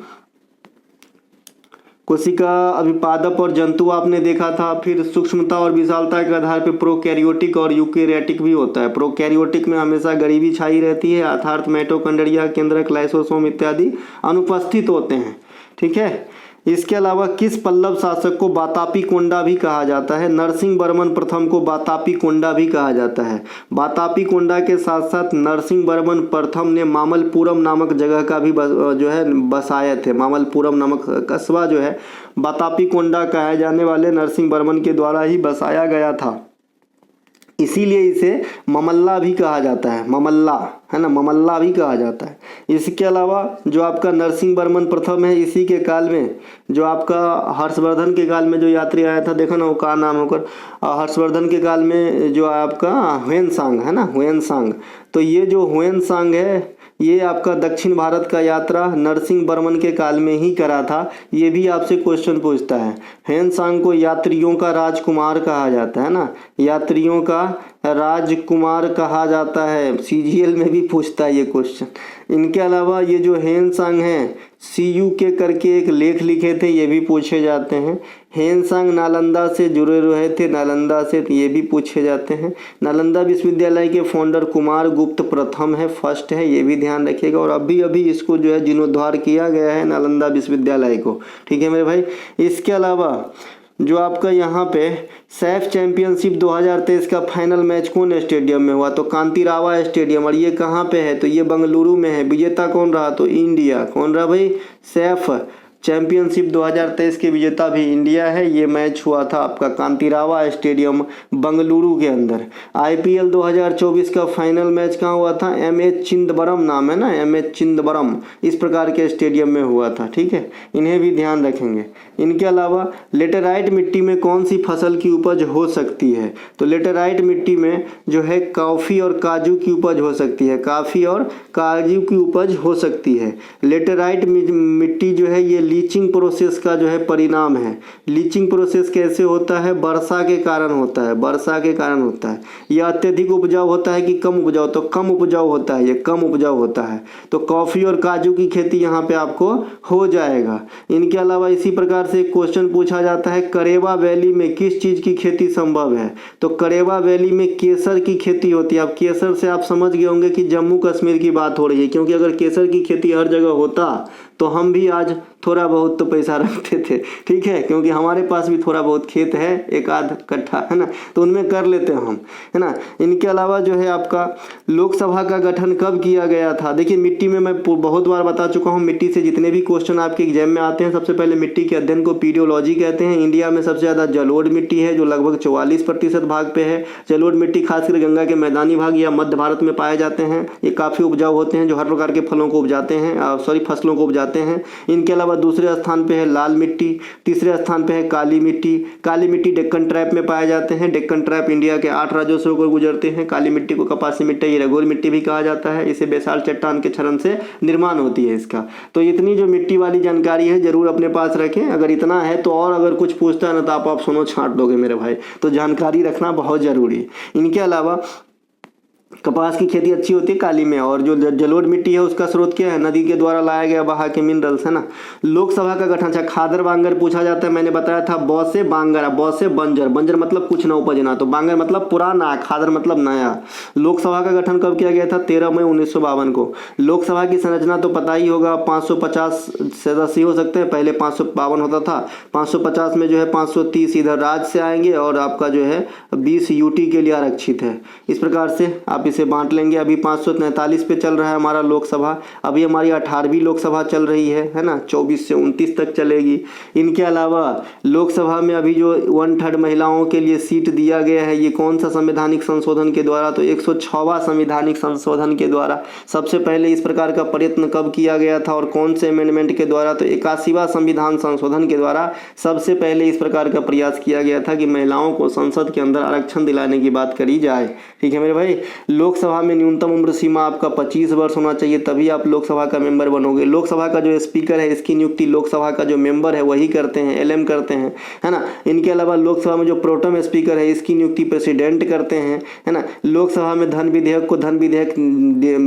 कोशिका अभिपादप और जंतु आपने देखा था। फिर सूक्ष्मता और विशालता के आधार पर प्रोकैरियोटिक और यूकैरियोटिक भी होता है। प्रोकैरियोटिक में हमेशा गरीबी छाई रहती है, अर्थात माइटोकॉन्ड्रिया, केंद्रक, लाइसोसोम इत्यादि अनुपस्थित होते हैं। ठीक है, इसके अलावा किस पल्लव शासक को वातापी कोंडा भी कहा जाता है? नरसिंह वर्मन प्रथम को वातापी कोंडा भी कहा जाता है। वातापी कोंडा के साथ साथ नरसिंह वर्मन प्रथम ने मामल्लपुरम नामक जगह का भी जो है बसाए थे। मामल्लपुरम नामक कस्बा जो है वातापी कोंडा कहे जाने वाले नरसिंह वर्मन के द्वारा ही बसाया गया था। इसीलिए इसे ममल्ला भी कहा जाता है। ममल्ला, है ना, ममल्ला भी कहा जाता है। इसके अलावा जो आपका नरसिंह वर्मन प्रथम है, इसी के काल में जो आपका हर्षवर्धन के काल में जो यात्री आया था, देखो ना वो का नाम होकर, हर्षवर्धन के काल में जो आपका ह्वेनसांग, है ना, ह्वेनसांग। तो ये जो ह्वेनसांग है ये आपका दक्षिण भारत का यात्रा नरसिंह वर्मन के काल में ही करा था। ये भी आपसे क्वेश्चन पूछता है। ह्वेनसांग को यात्रियों का राजकुमार कहा जाता है ना, यात्रियों का राजकुमार कहा जाता है। सीजीएल में भी पूछता है ये क्वेश्चन। इनके अलावा ये जो ह्वेनसांग हैं सीयू के करके एक लेख लिखे थे, ये भी पूछे जाते हैं। ह्वेनसांग नालंदा से जुड़े रहे थे, नालंदा से, ये भी पूछे जाते हैं। नालंदा विश्वविद्यालय के फाउंडर कुमार गुप्त प्रथम है, फर्स्ट है, ये भी ध्यान रखिएगा। और अभी अभी इसको जो है जीर्णोद्धार किया गया है नालंदा विश्वविद्यालय को। ठीक है मेरे भाई, इसके अलावा जो आपका यहाँ पे सैफ चैंपियनशिप 2023 का फाइनल मैच कौन स्टेडियम में हुआ? तो कांतिरावा स्टेडियम। और ये कहाँ पे है? तो ये बंगलुरु में है। विजेता कौन रहा? तो इंडिया। कौन रहा भाई? सैफ चैंपियनशिप 2023 के विजेता भी इंडिया है। ये मैच हुआ था आपका कांतिरावा स्टेडियम बंगलुरु के अंदर। आईपीएल 2024 का फाइनल मैच कहाँ हुआ था? एमए चिदंबरम नाम है ना, एमए चिदंबरम, इस प्रकार के स्टेडियम में हुआ था। ठीक है, इन्हें भी ध्यान रखेंगे। इनके अलावा लेटेराइट मिट्टी में कौन सी फसल की उपज हो सकती है? तो लेटेराइट मिट्टी में जो है कॉफ़ी और काजू की उपज हो सकती है, कॉफ़ी और काजू की उपज हो सकती है। लेटेराइट मिट्टी जो है ये लीचिंग प्रोसेस का जो है परिणाम है। लीचिंग प्रोसेस कैसे होता है? वर्षा के कारण होता है, वर्षा के कारण होता है। यह अत्यधिक उपजाऊ होता है कि कम उपजाऊ? तो कम उपजाऊ होता है, ये कम उपजाऊ होता है। तो कॉफ़ी और काजू की खेती यहाँ पे आपको हो जाएगा। इनके अलावा इसी प्रकार से क्वेश्चन पूछा जाता है, करेवा वैली में किस चीज़ की खेती संभव है? तो करेवा वैली में केसर की खेती होती है। अब केसर से आप समझ गए होंगे कि जम्मू कश्मीर की बात हो रही है, क्योंकि अगर केसर की खेती हर जगह होता तो हम भी आज थोड़ा बहुत तो पैसा रखते थे, ठीक है, क्योंकि हमारे पास भी थोड़ा बहुत खेत है, एक आध कट्ठा है ना, तो उनमें कर लेते हैं हम, है ना। इनके अलावा जो है आपका लोकसभा का गठन कब किया गया था? देखिए मिट्टी में मैं बहुत बार बता चुका हूँ, मिट्टी से जितने भी क्वेश्चन आपके एग्जाम में आते हैं, सबसे पहले मिट्टी के अध्ययन को पीडियोलॉजी कहते हैं। इंडिया में सबसे ज़्यादा जलोढ़ मिट्टी है जो लगभग 44% भाग पे है। जलोढ़ मिट्टी खासकर गंगा के मैदानी भाग या मध्य भारत में पाए जाते हैं। ये काफ़ी उपजाऊ होते हैं, जो हर प्रकार के फलों को उपजाते हैं, फसलों को उपजाते हैं। इनके अलावा दूसरे स्थान पे है लाल मिट्टी, तीसरे स्थान पे है काली मिट्टी। काली मिट्टी डेक्कन ट्रैप में पाए जाते हैं। डेक्कन ट्रैप इंडिया के 8 राज्यों से होकर गुजरते हैं। काली मिट्टी को कपासी मिट्टी या रघुवर मिट्टी भी कहा जाता है। इसे बेसाल चट्टान के क्षरण से निर्माण होती है इसका। तो इतनी जो मिट्टी वाली जानकारी है जरूर अपने पास रखें। अगर इतना है तो, और अगर कुछ पूछता है ना तो आप सुनो छांट दोगे मेरे भाई, तो जानकारी रखना बहुत जरूरी है। इनके अलावा कपास की खेती अच्छी होती है काली में, और जो जलोढ़ मिट्टी है उसका स्रोत क्या है? नदी के द्वारा लाया गया बहा के मिनरल्स, है ना। लोकसभा का गठन, अच्छा खादर बांगर पूछा जाता है, मैंने बताया था बौ से बांगर, बौ से बंजर, बंजर मतलब कुछ न उपजना, तो बांगर मतलब पुराना, खादर मतलब नया। लोकसभा का गठन कब किया गया था? 13 मई 1952 को। लोकसभा की संरचना तो पता ही होगा, 550 सदस्य हो सकते हैं, पहले 552 होता था। 550 में जो है 530 इधर राज्य से आएंगे और आपका जो है 20 यूटी के लिए आरक्षित है। इस प्रकार से आप इसे बांट लेंगे। अभी 543 पे चल रहा है हमारा लोकसभा। अभी हमारी 18वीं लोकसभा चल रही है ना, 24 से 29 तक चलेगी। इनके अलावा लोकसभा में अभी जो 1/3 महिलाओं के लिए सीट दिया गया है, ये कौन सा संवैधानिक संशोधन के द्वारा? तो 106वां संवैधानिक संशोधन के द्वारा। सबसे पहले इस प्रकार का प्रयत्न कब किया गया था और कौन से अमेंडमेंट के द्वारा? तो 81वां संविधान संशोधन के द्वारा सबसे पहले इस प्रकार का प्रयास किया गया था कि महिलाओं को संसद के अंदर आरक्षण दिलाने की बात करी जाए, ठीक है मेरे भाई। लोकसभा में न्यूनतम उम्र सीमा आपका 25 वर्ष होना चाहिए, तभी आप लोकसभा का मेंबर बनोगे। लोकसभा का जो स्पीकर है इसकी नियुक्ति लोकसभा का जो मेंबर है वही करते हैं, एलएम करते हैं, है ना। इनके अलावा लोकसभा में जो प्रोटेम स्पीकर है इसकी नियुक्ति प्रेसिडेंट करते हैं, है ना। लोकसभा में धन विधेयक को धन विधेयक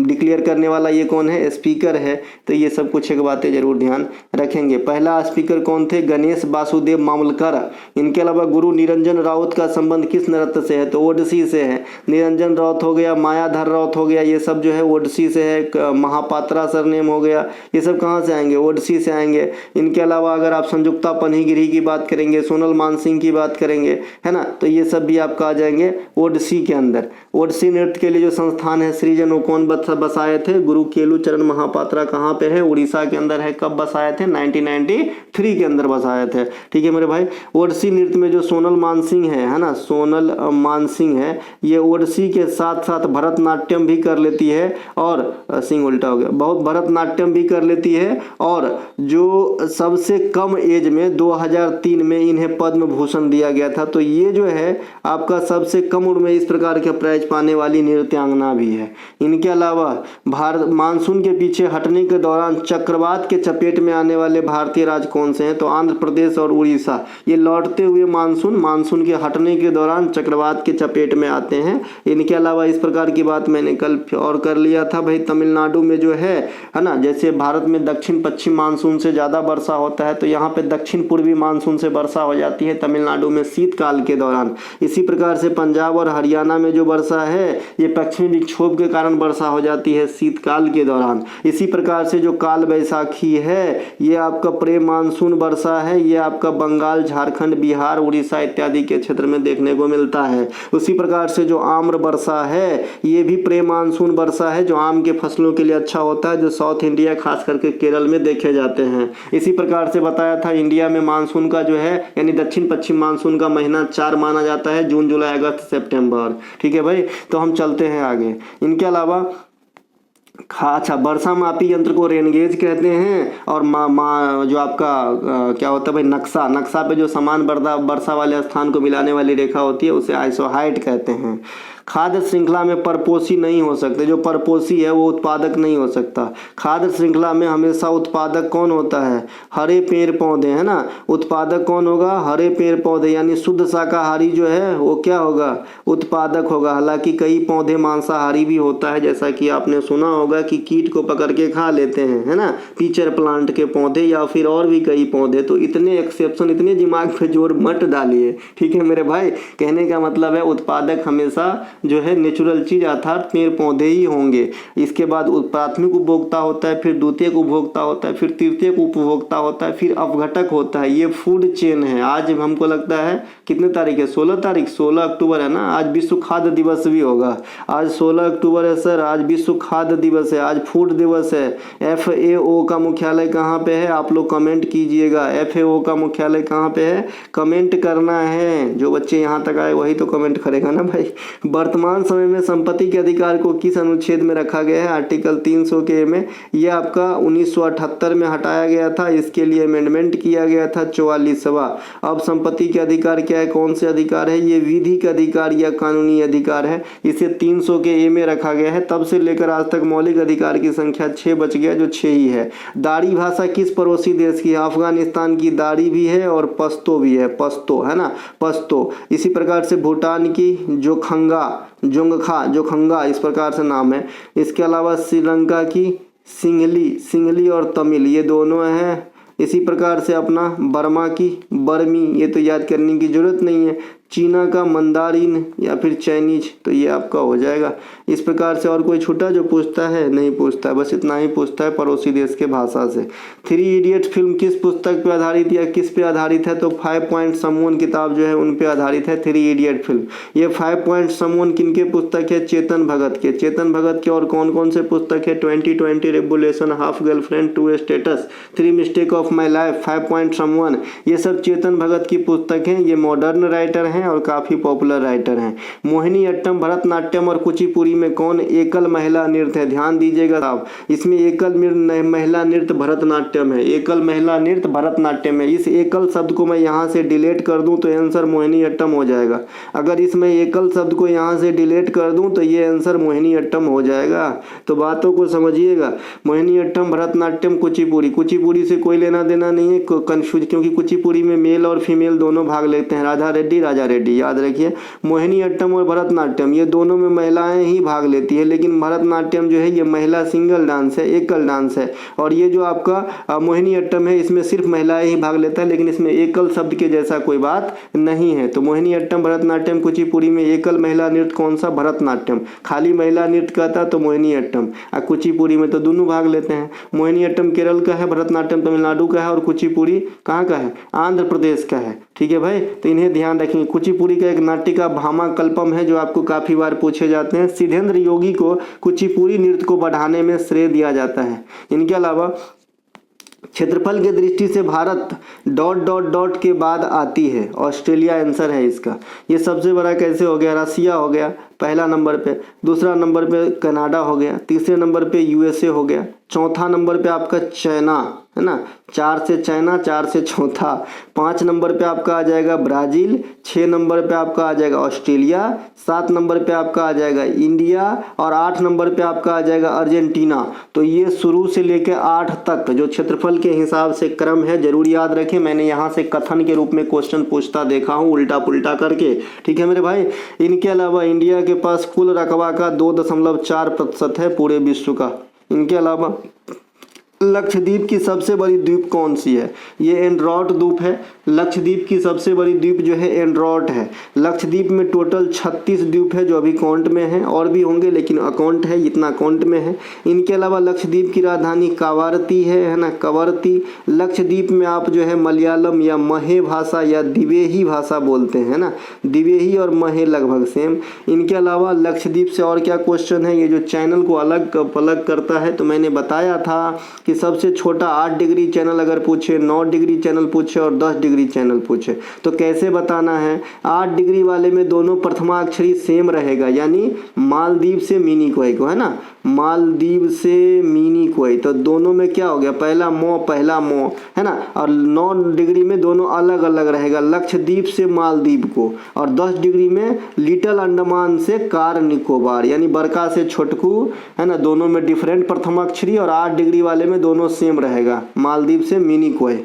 डिक्लेयर करने वाला ये कौन है? स्पीकर है। तो ये सब कुछ एक बातें जरूर ध्यान रखेंगे। पहला स्पीकर कौन थे? गणेश वासुदेव मामलकर। इनके अलावा गुरु निरंजन राउत का संबंध किस नृत्य से है? तो ओडिसी से है। निरंजन राउत हो गया, मायाधर राउत हो गया, ये सब जो है ओडिसी से है। महापात्रा सरनेम हो गया, ये सब कहाँ से आएंगे? ओडिसी से आएंगे। इनके अलावा अगर आप संयुक्ता पनिगिरी की बात करेंगे, सोनल मानसिंह की बात करेंगे, है ना, तो ये सब भी आपका आ जाएंगे ओडिसी के अंदर। ओडिसी नृत्य के लिए जो संस्थान है सृजन, वो कौन बसाए थे? गुरु केलुचरण महापात्रा। कहाँ पे है? उड़ीसा के अंदर है। कब बसाए थे? 1993 के अंदर बसाए थे, ठीक है मेरे भाई। ओडिसी नृत्य में जो सोनल मानसिंह है ना, सोनल मानसिंह है, ये ओडिसी के साथ साथ भरतनाट्यम भी कर लेती है, और सिंह उल्टा हो गया, बहुत भरतनाट्यम भी कर लेती है। और जो सबसे कम एज में 2003 में इन्हें पद्म भूषण दिया गया था। तो ये जो है आपका सबसे कम उम्र में इस प्रकार के प्राइज पाने वाली नृत्यांगना भी है। इनके अलावा भारत मानसून के पीछे हटने के दौरान चक्रवात के चपेट में आने वाले भारतीय राज्य कौन से हैं? तो आंध्र प्रदेश और उड़ीसा। ये लौटते हुए मानसून के हटने के दौरान चक्रवात के चपेट में आते हैं। इनके अलावा इस प्रकार की बात मैंने कल और कर लिया था भाई, तमिलनाडु में जो है ना, जैसे भारत में दक्षिण पश्चिम मानसून से ज़्यादा वर्षा होता है, तो यहाँ पे दक्षिण पूर्वी मानसून से वर्षा हो जाती है तमिलनाडु में शीतकाल के दौरान। इसी प्रकार से पंजाब और हरियाणा में जो वर्षा है ये पश्चिमी विक्षोभ के कारण वर्षा हो जाती है शीतकाल के दौरान। इसी प्रकार से जो काल बैसाखी है ये आपका प्रे मानसून वर्षा है, ये आपका बंगाल, झारखंड, बिहार, उड़ीसा इत्यादि के क्षेत्र में देखने को मिलता है। उसी प्रकार से जो आम्र वर्षा है ये भी प्रे मानसून वर्षा है, जो आम के फसलों के लिए अच्छा होता है, जो साउथ इंडिया खास करके केरल में देखे जाते हैं। इसी प्रकार से बताया था इंडिया में मानसून का जो है यानी दक्षिण पश्चिम मानसून का महीना 4 माना जाता है, जून, जुलाई, अगस्त, सितंबर, ठीक है भाई। तो हम चलते हैं आगे। इनके अलावा अच्छा, वर्षा मापी यंत्र को रेन गेज कहते हैं। और जो आपका क्या होता है भाई, नक्शा पे जो समान वर्षा वाले स्थान को मिलाने वाली रेखा होती है उसे आइसोहाइड कहते हैं। खाद्य श्रृंखला में परपोषी नहीं हो सकते, जो परपोषी है वो उत्पादक नहीं हो सकता। खाद्य श्रृंखला में हमेशा उत्पादक कौन होता है, हरे पेड़ पौधे, है ना। उत्पादक कौन होगा, हरे पेड़ पौधे, यानी शुद्ध शाकाहारी जो है वो क्या होगा, उत्पादक होगा। हालांकि कई पौधे मांसाहारी भी होता है, जैसा कि आपने सुना होगा कि कीट को पकड़ के खा लेते हैं, है ना, पीचर प्लांट के पौधे या फिर और भी कई पौधे। तो इतने एक्सेप्शन, इतने दिमाग पे जोर मत डालिए, ठीक है मेरे भाई। कहने का मतलब है उत्पादक हमेशा जो है नेचुरल चीज अर्थात पेड़ पौधे ही होंगे। इसके बाद प्राथमिक उपभोक्ता होता है, फिर द्वितीयक उपभोक्ता होता है, फिर तृतीयक उपभोक्ता होता है, फिर अपघटक होता है। ये फूड चेन है। आज हमको लगता है कितने तारीख है, 16 अक्टूबर है ना। आज विश्व खाद्य दिवस भी होगा। आज 16 अक्टूबर है सर, आज विश्व खाद्य दिवस है, आज फूड दिवस है। FAO का मुख्यालय कहाँ पे है, आप लोग कमेंट कीजिएगा। FAO का मुख्यालय कहाँ पे है, कमेंट करना है। जो बच्चे यहाँ तक आए वही तो कमेंट करेगा ना भाई। वर्तमान समय में संपत्ति के अधिकार को किस अनुच्छेद में रखा गया है, आर्टिकल 300 के में। यह आपका 1978 में हटाया गया था, इसके लिए अमेंडमेंट किया गया था 44वां। अब संपत्ति के अधिकार क्या है, कौन से अधिकार है, ये विधिक अधिकार या कानूनी अधिकार है। इसे 300 के ए में रखा गया है। तब से लेकर आज तक मौलिक अधिकार की संख्या 6 बच गया, जो 6 ही है। दारी भाषा किस पड़ोसी देश की है, अफगानिस्तान की दारी भी है और पश्तो भी है, पश्तो है ना, पश्तो। इसी प्रकार से भूटान की जोंगखा इस प्रकार से नाम है। इसके अलावा श्रीलंका की सिंगली और तमिल, ये दोनों हैं। इसी प्रकार से अपना बर्मा की बर्मी, ये तो याद करने की जरूरत नहीं है। चीना का मंदारिन या फिर चाइनीज, तो ये आपका हो जाएगा। इस प्रकार से और कोई छूटा जो पूछता है, नहीं पूछता है, बस इतना ही पूछता है पड़ोसी देश के भाषा से। 3 इडियट फिल्म किस पुस्तक पे आधारित या किस पे आधारित है, तो 5 पॉइंट समवन किताब जो है उन पे आधारित है 3 इडियट फिल्म। ये 5 पॉइंट समवन किनके पुस्तक है, चेतन भगत के। चेतन भगत के और कौन कौन से पुस्तक है, 2020 revolution, half girlfriend, 2 status, 3 mistake of my life, 5 point someone, ये सब चेतन भगत की पुस्तक है। ये मॉडर्न राइटर हैं और काफी पॉपुलर राइटर हैं। मोहिनीअट्टम, भरतनाट्यम और कुचिपुड़ी में कौन एकल महिला नृत्य है, ध्यान दीजिएगा साहब। इसमें एकल महिला नृत्य भरतनाट्यम है, एकल महिला नृत्य भरतनाट्यम है। इस एकल शब्द को मैं यहाँ से डिलीट कर दूं तो आंसर मोहिनीअट्टम हो जाएगा। अगर इसमें एकल शब्द को यहाँ से डिलीट कर दूं तो ये आंसर मोहिनीअट्टम हो जाएगा। तो बातों को समझिएगा। मोहिनीअट्टम, भरतनाट्यम, कुचिपुड़ी से कोई लेना देना नहीं है, कंफ्यूज, क्योंकि कुचिपुड़ी में मेल और फीमेल दोनों भाग लेते हैं। राधा रेड्डी, याद रखिए। मोहिनीअट्टम और भरतनाट्यम ये दोनों में महिलाएं ही भाग लेती है, लेकिन भरतनाट्यम जो है ये महिला सिंगल डांस है, एकल डांस है। और ये जो आपका मोहिनीअट्टम है इसमें सिर्फ महिलाएं ही भाग लेता है, लेकिन इसमें एकल शब्द के जैसा कोई बात नहीं है। तो मोहिनीअट्टम, भरतनाट्यम, कुचिपुड़ी में एकल महिला नृत्य कौन सा, भरतनाट्यम। खाली महिला नृत्य कहता तो मोहिनीअट्टम, और कुचिपुड़ी में तो दोनों भाग लेते हैं। मोहिनीअट्टम केरल का है, भरतनाट्यम तमिलनाडु का है और कुचिपुड़ी कहाँ का है, आंध्र प्रदेश का है। ठीक है भाई, तो इन्हें ध्यान रखेंगे। कुचिपुड़ी का एक नाट्य का भामा कल्पम है जो आपको काफी बार पूछे जाते हैं। सिद्धेंद्र योगी को कुचिपुड़ी नृत्य को बढ़ाने में श्रेय दिया जाता है। इनके अलावा क्षेत्रफल की दृष्टि से भारत ... के बाद आती है, ऑस्ट्रेलिया आंसर है इसका। ये सबसे बड़ा कैसे हो गया, रसिया हो गया पहला नंबर पे, दूसरा नंबर पे कनाडा हो गया, तीसरे नंबर पे USA हो गया, चौथा नंबर पे आपका चाइना है ना, 4 से चाइना, 4 से चौथा, 5 नंबर पे आपका आ जाएगा ब्राजील, 6 नंबर पे आपका आ जाएगा ऑस्ट्रेलिया, 7 नंबर पे आपका आ जाएगा इंडिया और 8 नंबर पे आपका आ जाएगा अर्जेंटीना। तो ये शुरू से लेकर 8 तक जो क्षेत्रफल के हिसाब से क्रम है, जरूर याद रखें। मैंने यहाँ से कथन के रूप में क्वेश्चन पूछता देखा हूँ उल्टा पुल्टा करके, ठीक है मेरे भाई। इनके अलावा इंडिया के पास कुल रकबा का 2.4% है पूरे विश्व का। इनके अलावा लक्षद्वीप की सबसे बड़ी द्वीप कौन सी है, ये एंड्रॉट द्वीप है। लक्षद्वीप की सबसे बड़ी द्वीप जो है एंड्रॉट है। लक्षद्वीप में टोटल 36 द्वीप है जो अभी अकाउंट में है, और भी होंगे लेकिन अकाउंट है, इतना अकाउंट में है। इनके अलावा लक्षद्वीप की राजधानी कावारती है ना, कावारती। लक्षद्वीप में आप जो है मलयालम या महे भाषा या दिवेही भाषा बोलते हैं ना, दिवेही और महे लगभग सेम। इनके अलावा लक्षद्वीप से और क्या क्वेश्चन है, ये जो चैनल को अलग पलग करता है, तो मैंने बताया था कि कि सबसे छोटा 8 डिग्री चैनल अगर पूछे, 9 डिग्री चैनल पूछे और 10 डिग्री चैनल पूछे तो कैसे बताना है। 8 डिग्री वाले में दोनों प्रथमाक्षरी सेम रहेगा, यानी मालदीव से मिनिकॉय को, है ना, मालदीव से मिनिकॉय, तो दोनों में क्या हो गया, पहला मो, है ना। और 9 डिग्री में दोनों अलग अलग रहेगा, लक्षद्वीप से मालदीव को, और 10 डिग्री में लिटिल अंडमान से कार निकोबार, यानी बड़का से छोटकू, है ना, दोनों में डिफरेंट प्रथमाक्षरी, और 8 डिग्री वाले में दोनों सेम रहेगा, मालदीव से मिनिकॉय।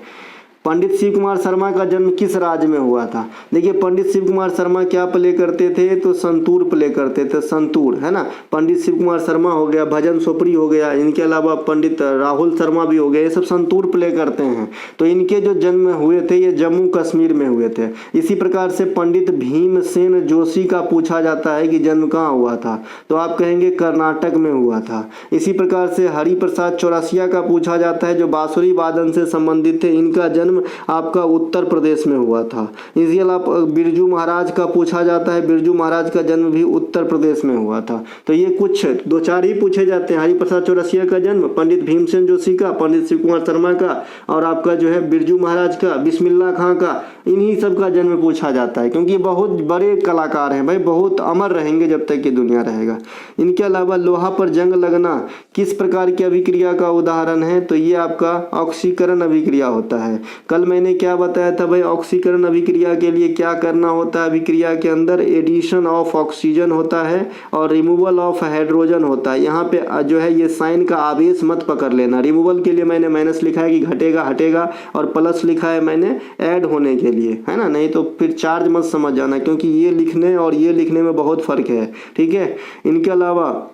पंडित शिव कुमार शर्मा का जन्म किस राज्य में हुआ था। देखिए पंडित शिव कुमार शर्मा क्या प्ले करते थे, तो संतूर प्ले करते थे, संतूर, है ना। पंडित शिव कुमार शर्मा हो गया, भजन सोपरी हो गया, इनके अलावा पंडित राहुल शर्मा भी हो गए, ये सब संतूर प्ले करते हैं। तो इनके जो जन्म हुए थे ये जम्मू कश्मीर में हुए थे। इसी प्रकार से पंडित भीमसेन जोशी का पूछा जाता है कि जन्म कहाँ हुआ था, तो आप कहेंगे कर्नाटक में हुआ था। इसी प्रकार से हरिप्रसाद चौरसिया का पूछा जाता है जो बांसुरी वादन से संबंधित थे, इनका जन्म आपका उत्तर प्रदेश में हुआ था। इसी अलावा बिरजू महाराज का पूछा जाता है, बिरजू महाराज का जन्म भी उत्तर प्रदेश में हुआ था। तो ये कुछ 2-4 ही पूछे जाते हैं, हरिप्रसाद चौरसिया का जन्म, पंडित भीमसेन जोशी का, पंडित शिव कुमार शर्मा का, और आपका जो है बिरजू महाराज का, बिस्मिल्लाह खां का, इन्हीं सब का जन्म पूछा जाता है, क्योंकि बहुत बड़े कलाकार हैं भाई, बहुत अमर रहेंगे जब तक ये दुनिया रहेगा। इनके अलावा लोहा पर जंग लगना किस प्रकार की अभिक्रिया का उदाहरण है, तो ये आपका ऑक्सीकरण अभिक्रिया होता है। कल मैंने क्या बताया था भाई, ऑक्सीकरण अभिक्रिया के लिए क्या करना होता है, अभिक्रिया के अंदर एडिशन ऑफ ऑक्सीजन होता है और रिमूवल ऑफ हाइड्रोजन होता है। यहाँ पे जो है ये साइन का आवेश मत पकड़ लेना। रिमूवल के लिए मैंने माइनस लिखा है कि घटेगा हटेगा, और प्लस लिखा है मैंने ऐड होने के लिए, है ना, नहीं तो फिर चार्ज मत समझ जाना, क्योंकि ये लिखने और ये लिखने में बहुत फर्क है, ठीक है। इनके अलावा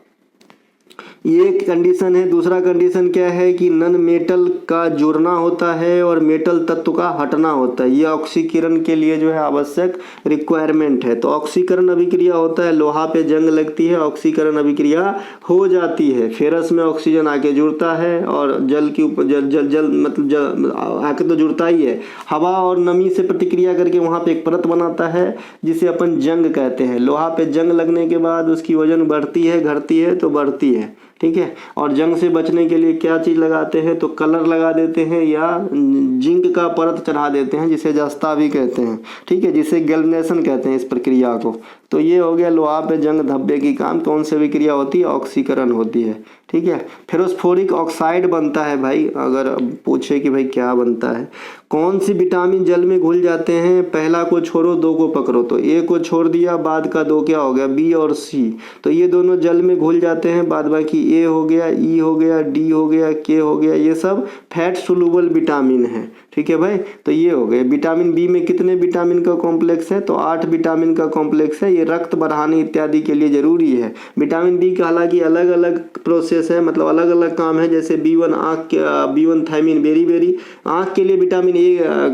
ये एक कंडीशन है। दूसरा कंडीशन क्या है कि नन मेटल का जुड़ना होता है और मेटल तत्व का हटना होता है। ये ऑक्सीकरण के लिए जो है आवश्यक रिक्वायरमेंट है। तो ऑक्सीकरण अभिक्रिया होता है, लोहा पे जंग लगती है, ऑक्सीकरण अभिक्रिया हो जाती है, फेरस में ऑक्सीजन आके जुड़ता है और जल के ऊपर जल मतलब आके तो जुड़ता ही है, हवा और नमी से प्रतिक्रिया करके वहाँ पे एक परत बनाता है जिसे अपन जंग कहते हैं। लोहा पे जंग लगने के बाद उसकी वजन बढ़ती है, घटती है तो बढ़ती है, ठीक है। और जंग से बचने के लिए क्या चीज़ लगाते हैं, तो कलर लगा देते हैं या जिंक का परत चढ़ा देते हैं जिसे जस्ता भी कहते हैं, ठीक है, जिसे गैल्वेनेशन कहते हैं इस प्रक्रिया को। तो ये हो गया लोहा पे जंग धब्बे की काम। कौन सी विक्रिया होती है, ऑक्सीकरण होती है, ठीक है। फेरोस्फोरिक ऑक्साइड बनता है भाई, अगर पूछे कि भाई क्या बनता है, कौन सी विटामिन जल में घुल जाते हैं, पहला को छोड़ो दो को पकड़ो, तो ए को छोड़ दिया, बाद का दो क्या हो गया, बी और सी, तो ये दोनों जल में घुल जाते हैं। बाद बाकी ए हो गया, ई हो गया, डी हो गया, के हो गया, ये सब फैट सोलुबल विटामिन है, ठीक है भाई। तो ये हो गए। विटामिन बी में कितने विटामिन का कॉम्प्लेक्स है, तो 8 विटामिन का कॉम्प्लेक्स है, ये रक्त बढ़ाने इत्यादि के लिए जरूरी है। विटामिन बी का हालांकि अलग अलग प्रोसेस है, मतलब अलग अलग काम है, जैसे B1 आँख के, B1 थायमिन बेरी आँख के लिए विटामिन ए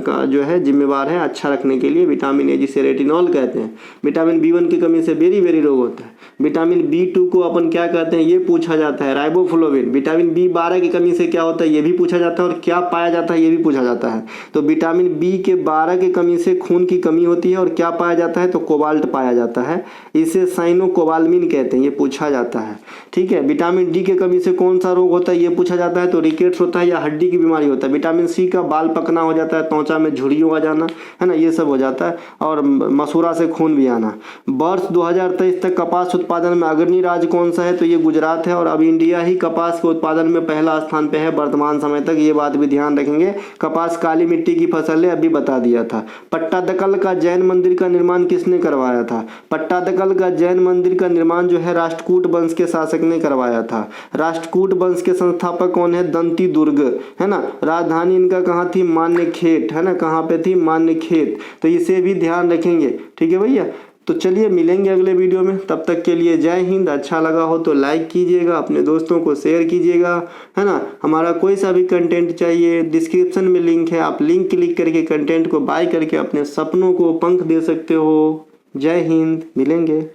का जो है जिम्मेवार है अच्छा रखने के लिए, विटामिन ए जिसे रेटिनॉल कहते हैं। विटामिन B1 की कमी से बेरी रोग होता है। विटामिन B2 को अपन क्या कहते हैं, ये पूछा जाता है, राइबोफ्लोविन। विटामिन B12 की कमी से क्या होता है, ये भी पूछा जाता है, और क्या पाया जाता है ये भी पूछा जाता है। तो विटामिन बी के 12 की कमी से खून की कमी होती है, और क्या पाया जाता है, तो कोबाल्ट पाया जाता है, इसे साइनोकोबाल्मिन कहते हैं, ये पूछा जाता है, ठीक है। विटामिन डी की कमी से कौन सा रोग होता है, ये पूछा जाता है, तो रिकेट्स होता है या हड्डी की बीमारी होता है। विटामिन सी का बाल पकना हो जाता है, त्वचा में झुर्रियों आ जाना, है ना, ये सब हो जाता है, और मसूरा से खून भी आना। वर्ष 2023 तक कपास उत्पादन में अग्रणी राज्य कौन सा है, तो ये गुजरात है, और अब इंडिया ही कपास के उत्पादन में पहला स्थान पे है वर्तमान समय तक, ये बात भी ध्यान रखेंगे। कपास काली मिट्टी की फसल है, अभी बता दिया था। पट्टादकल का जैन मंदिर का निर्माण किसने करवाया था, पट्टादकल का जैन मंदिर का निर्माण जो है राष्ट्रकूट वंश के शासक ने करवाया था। राष्ट्रकूट वंश के संस्थापक कौन है, दंती दुर्ग, है ना। राजधानी इनका कहाँ थी, मान्यखेत, है ना, कहाँ पे थी, मान्यखेत, तो इसे भी ध्यान रखेंगे, ठीक है भैया। तो चलिए मिलेंगे अगले वीडियो में, तब तक के लिए जय हिंद। अच्छा लगा हो तो लाइक कीजिएगा, अपने दोस्तों को शेयर कीजिएगा, है ना। हमारा कोई सा भी कंटेंट चाहिए, डिस्क्रिप्शन में लिंक है, आप लिंक क्लिक करके कंटेंट को बाय करके अपने सपनों को पंख दे सकते हो। जय हिंद, मिलेंगे।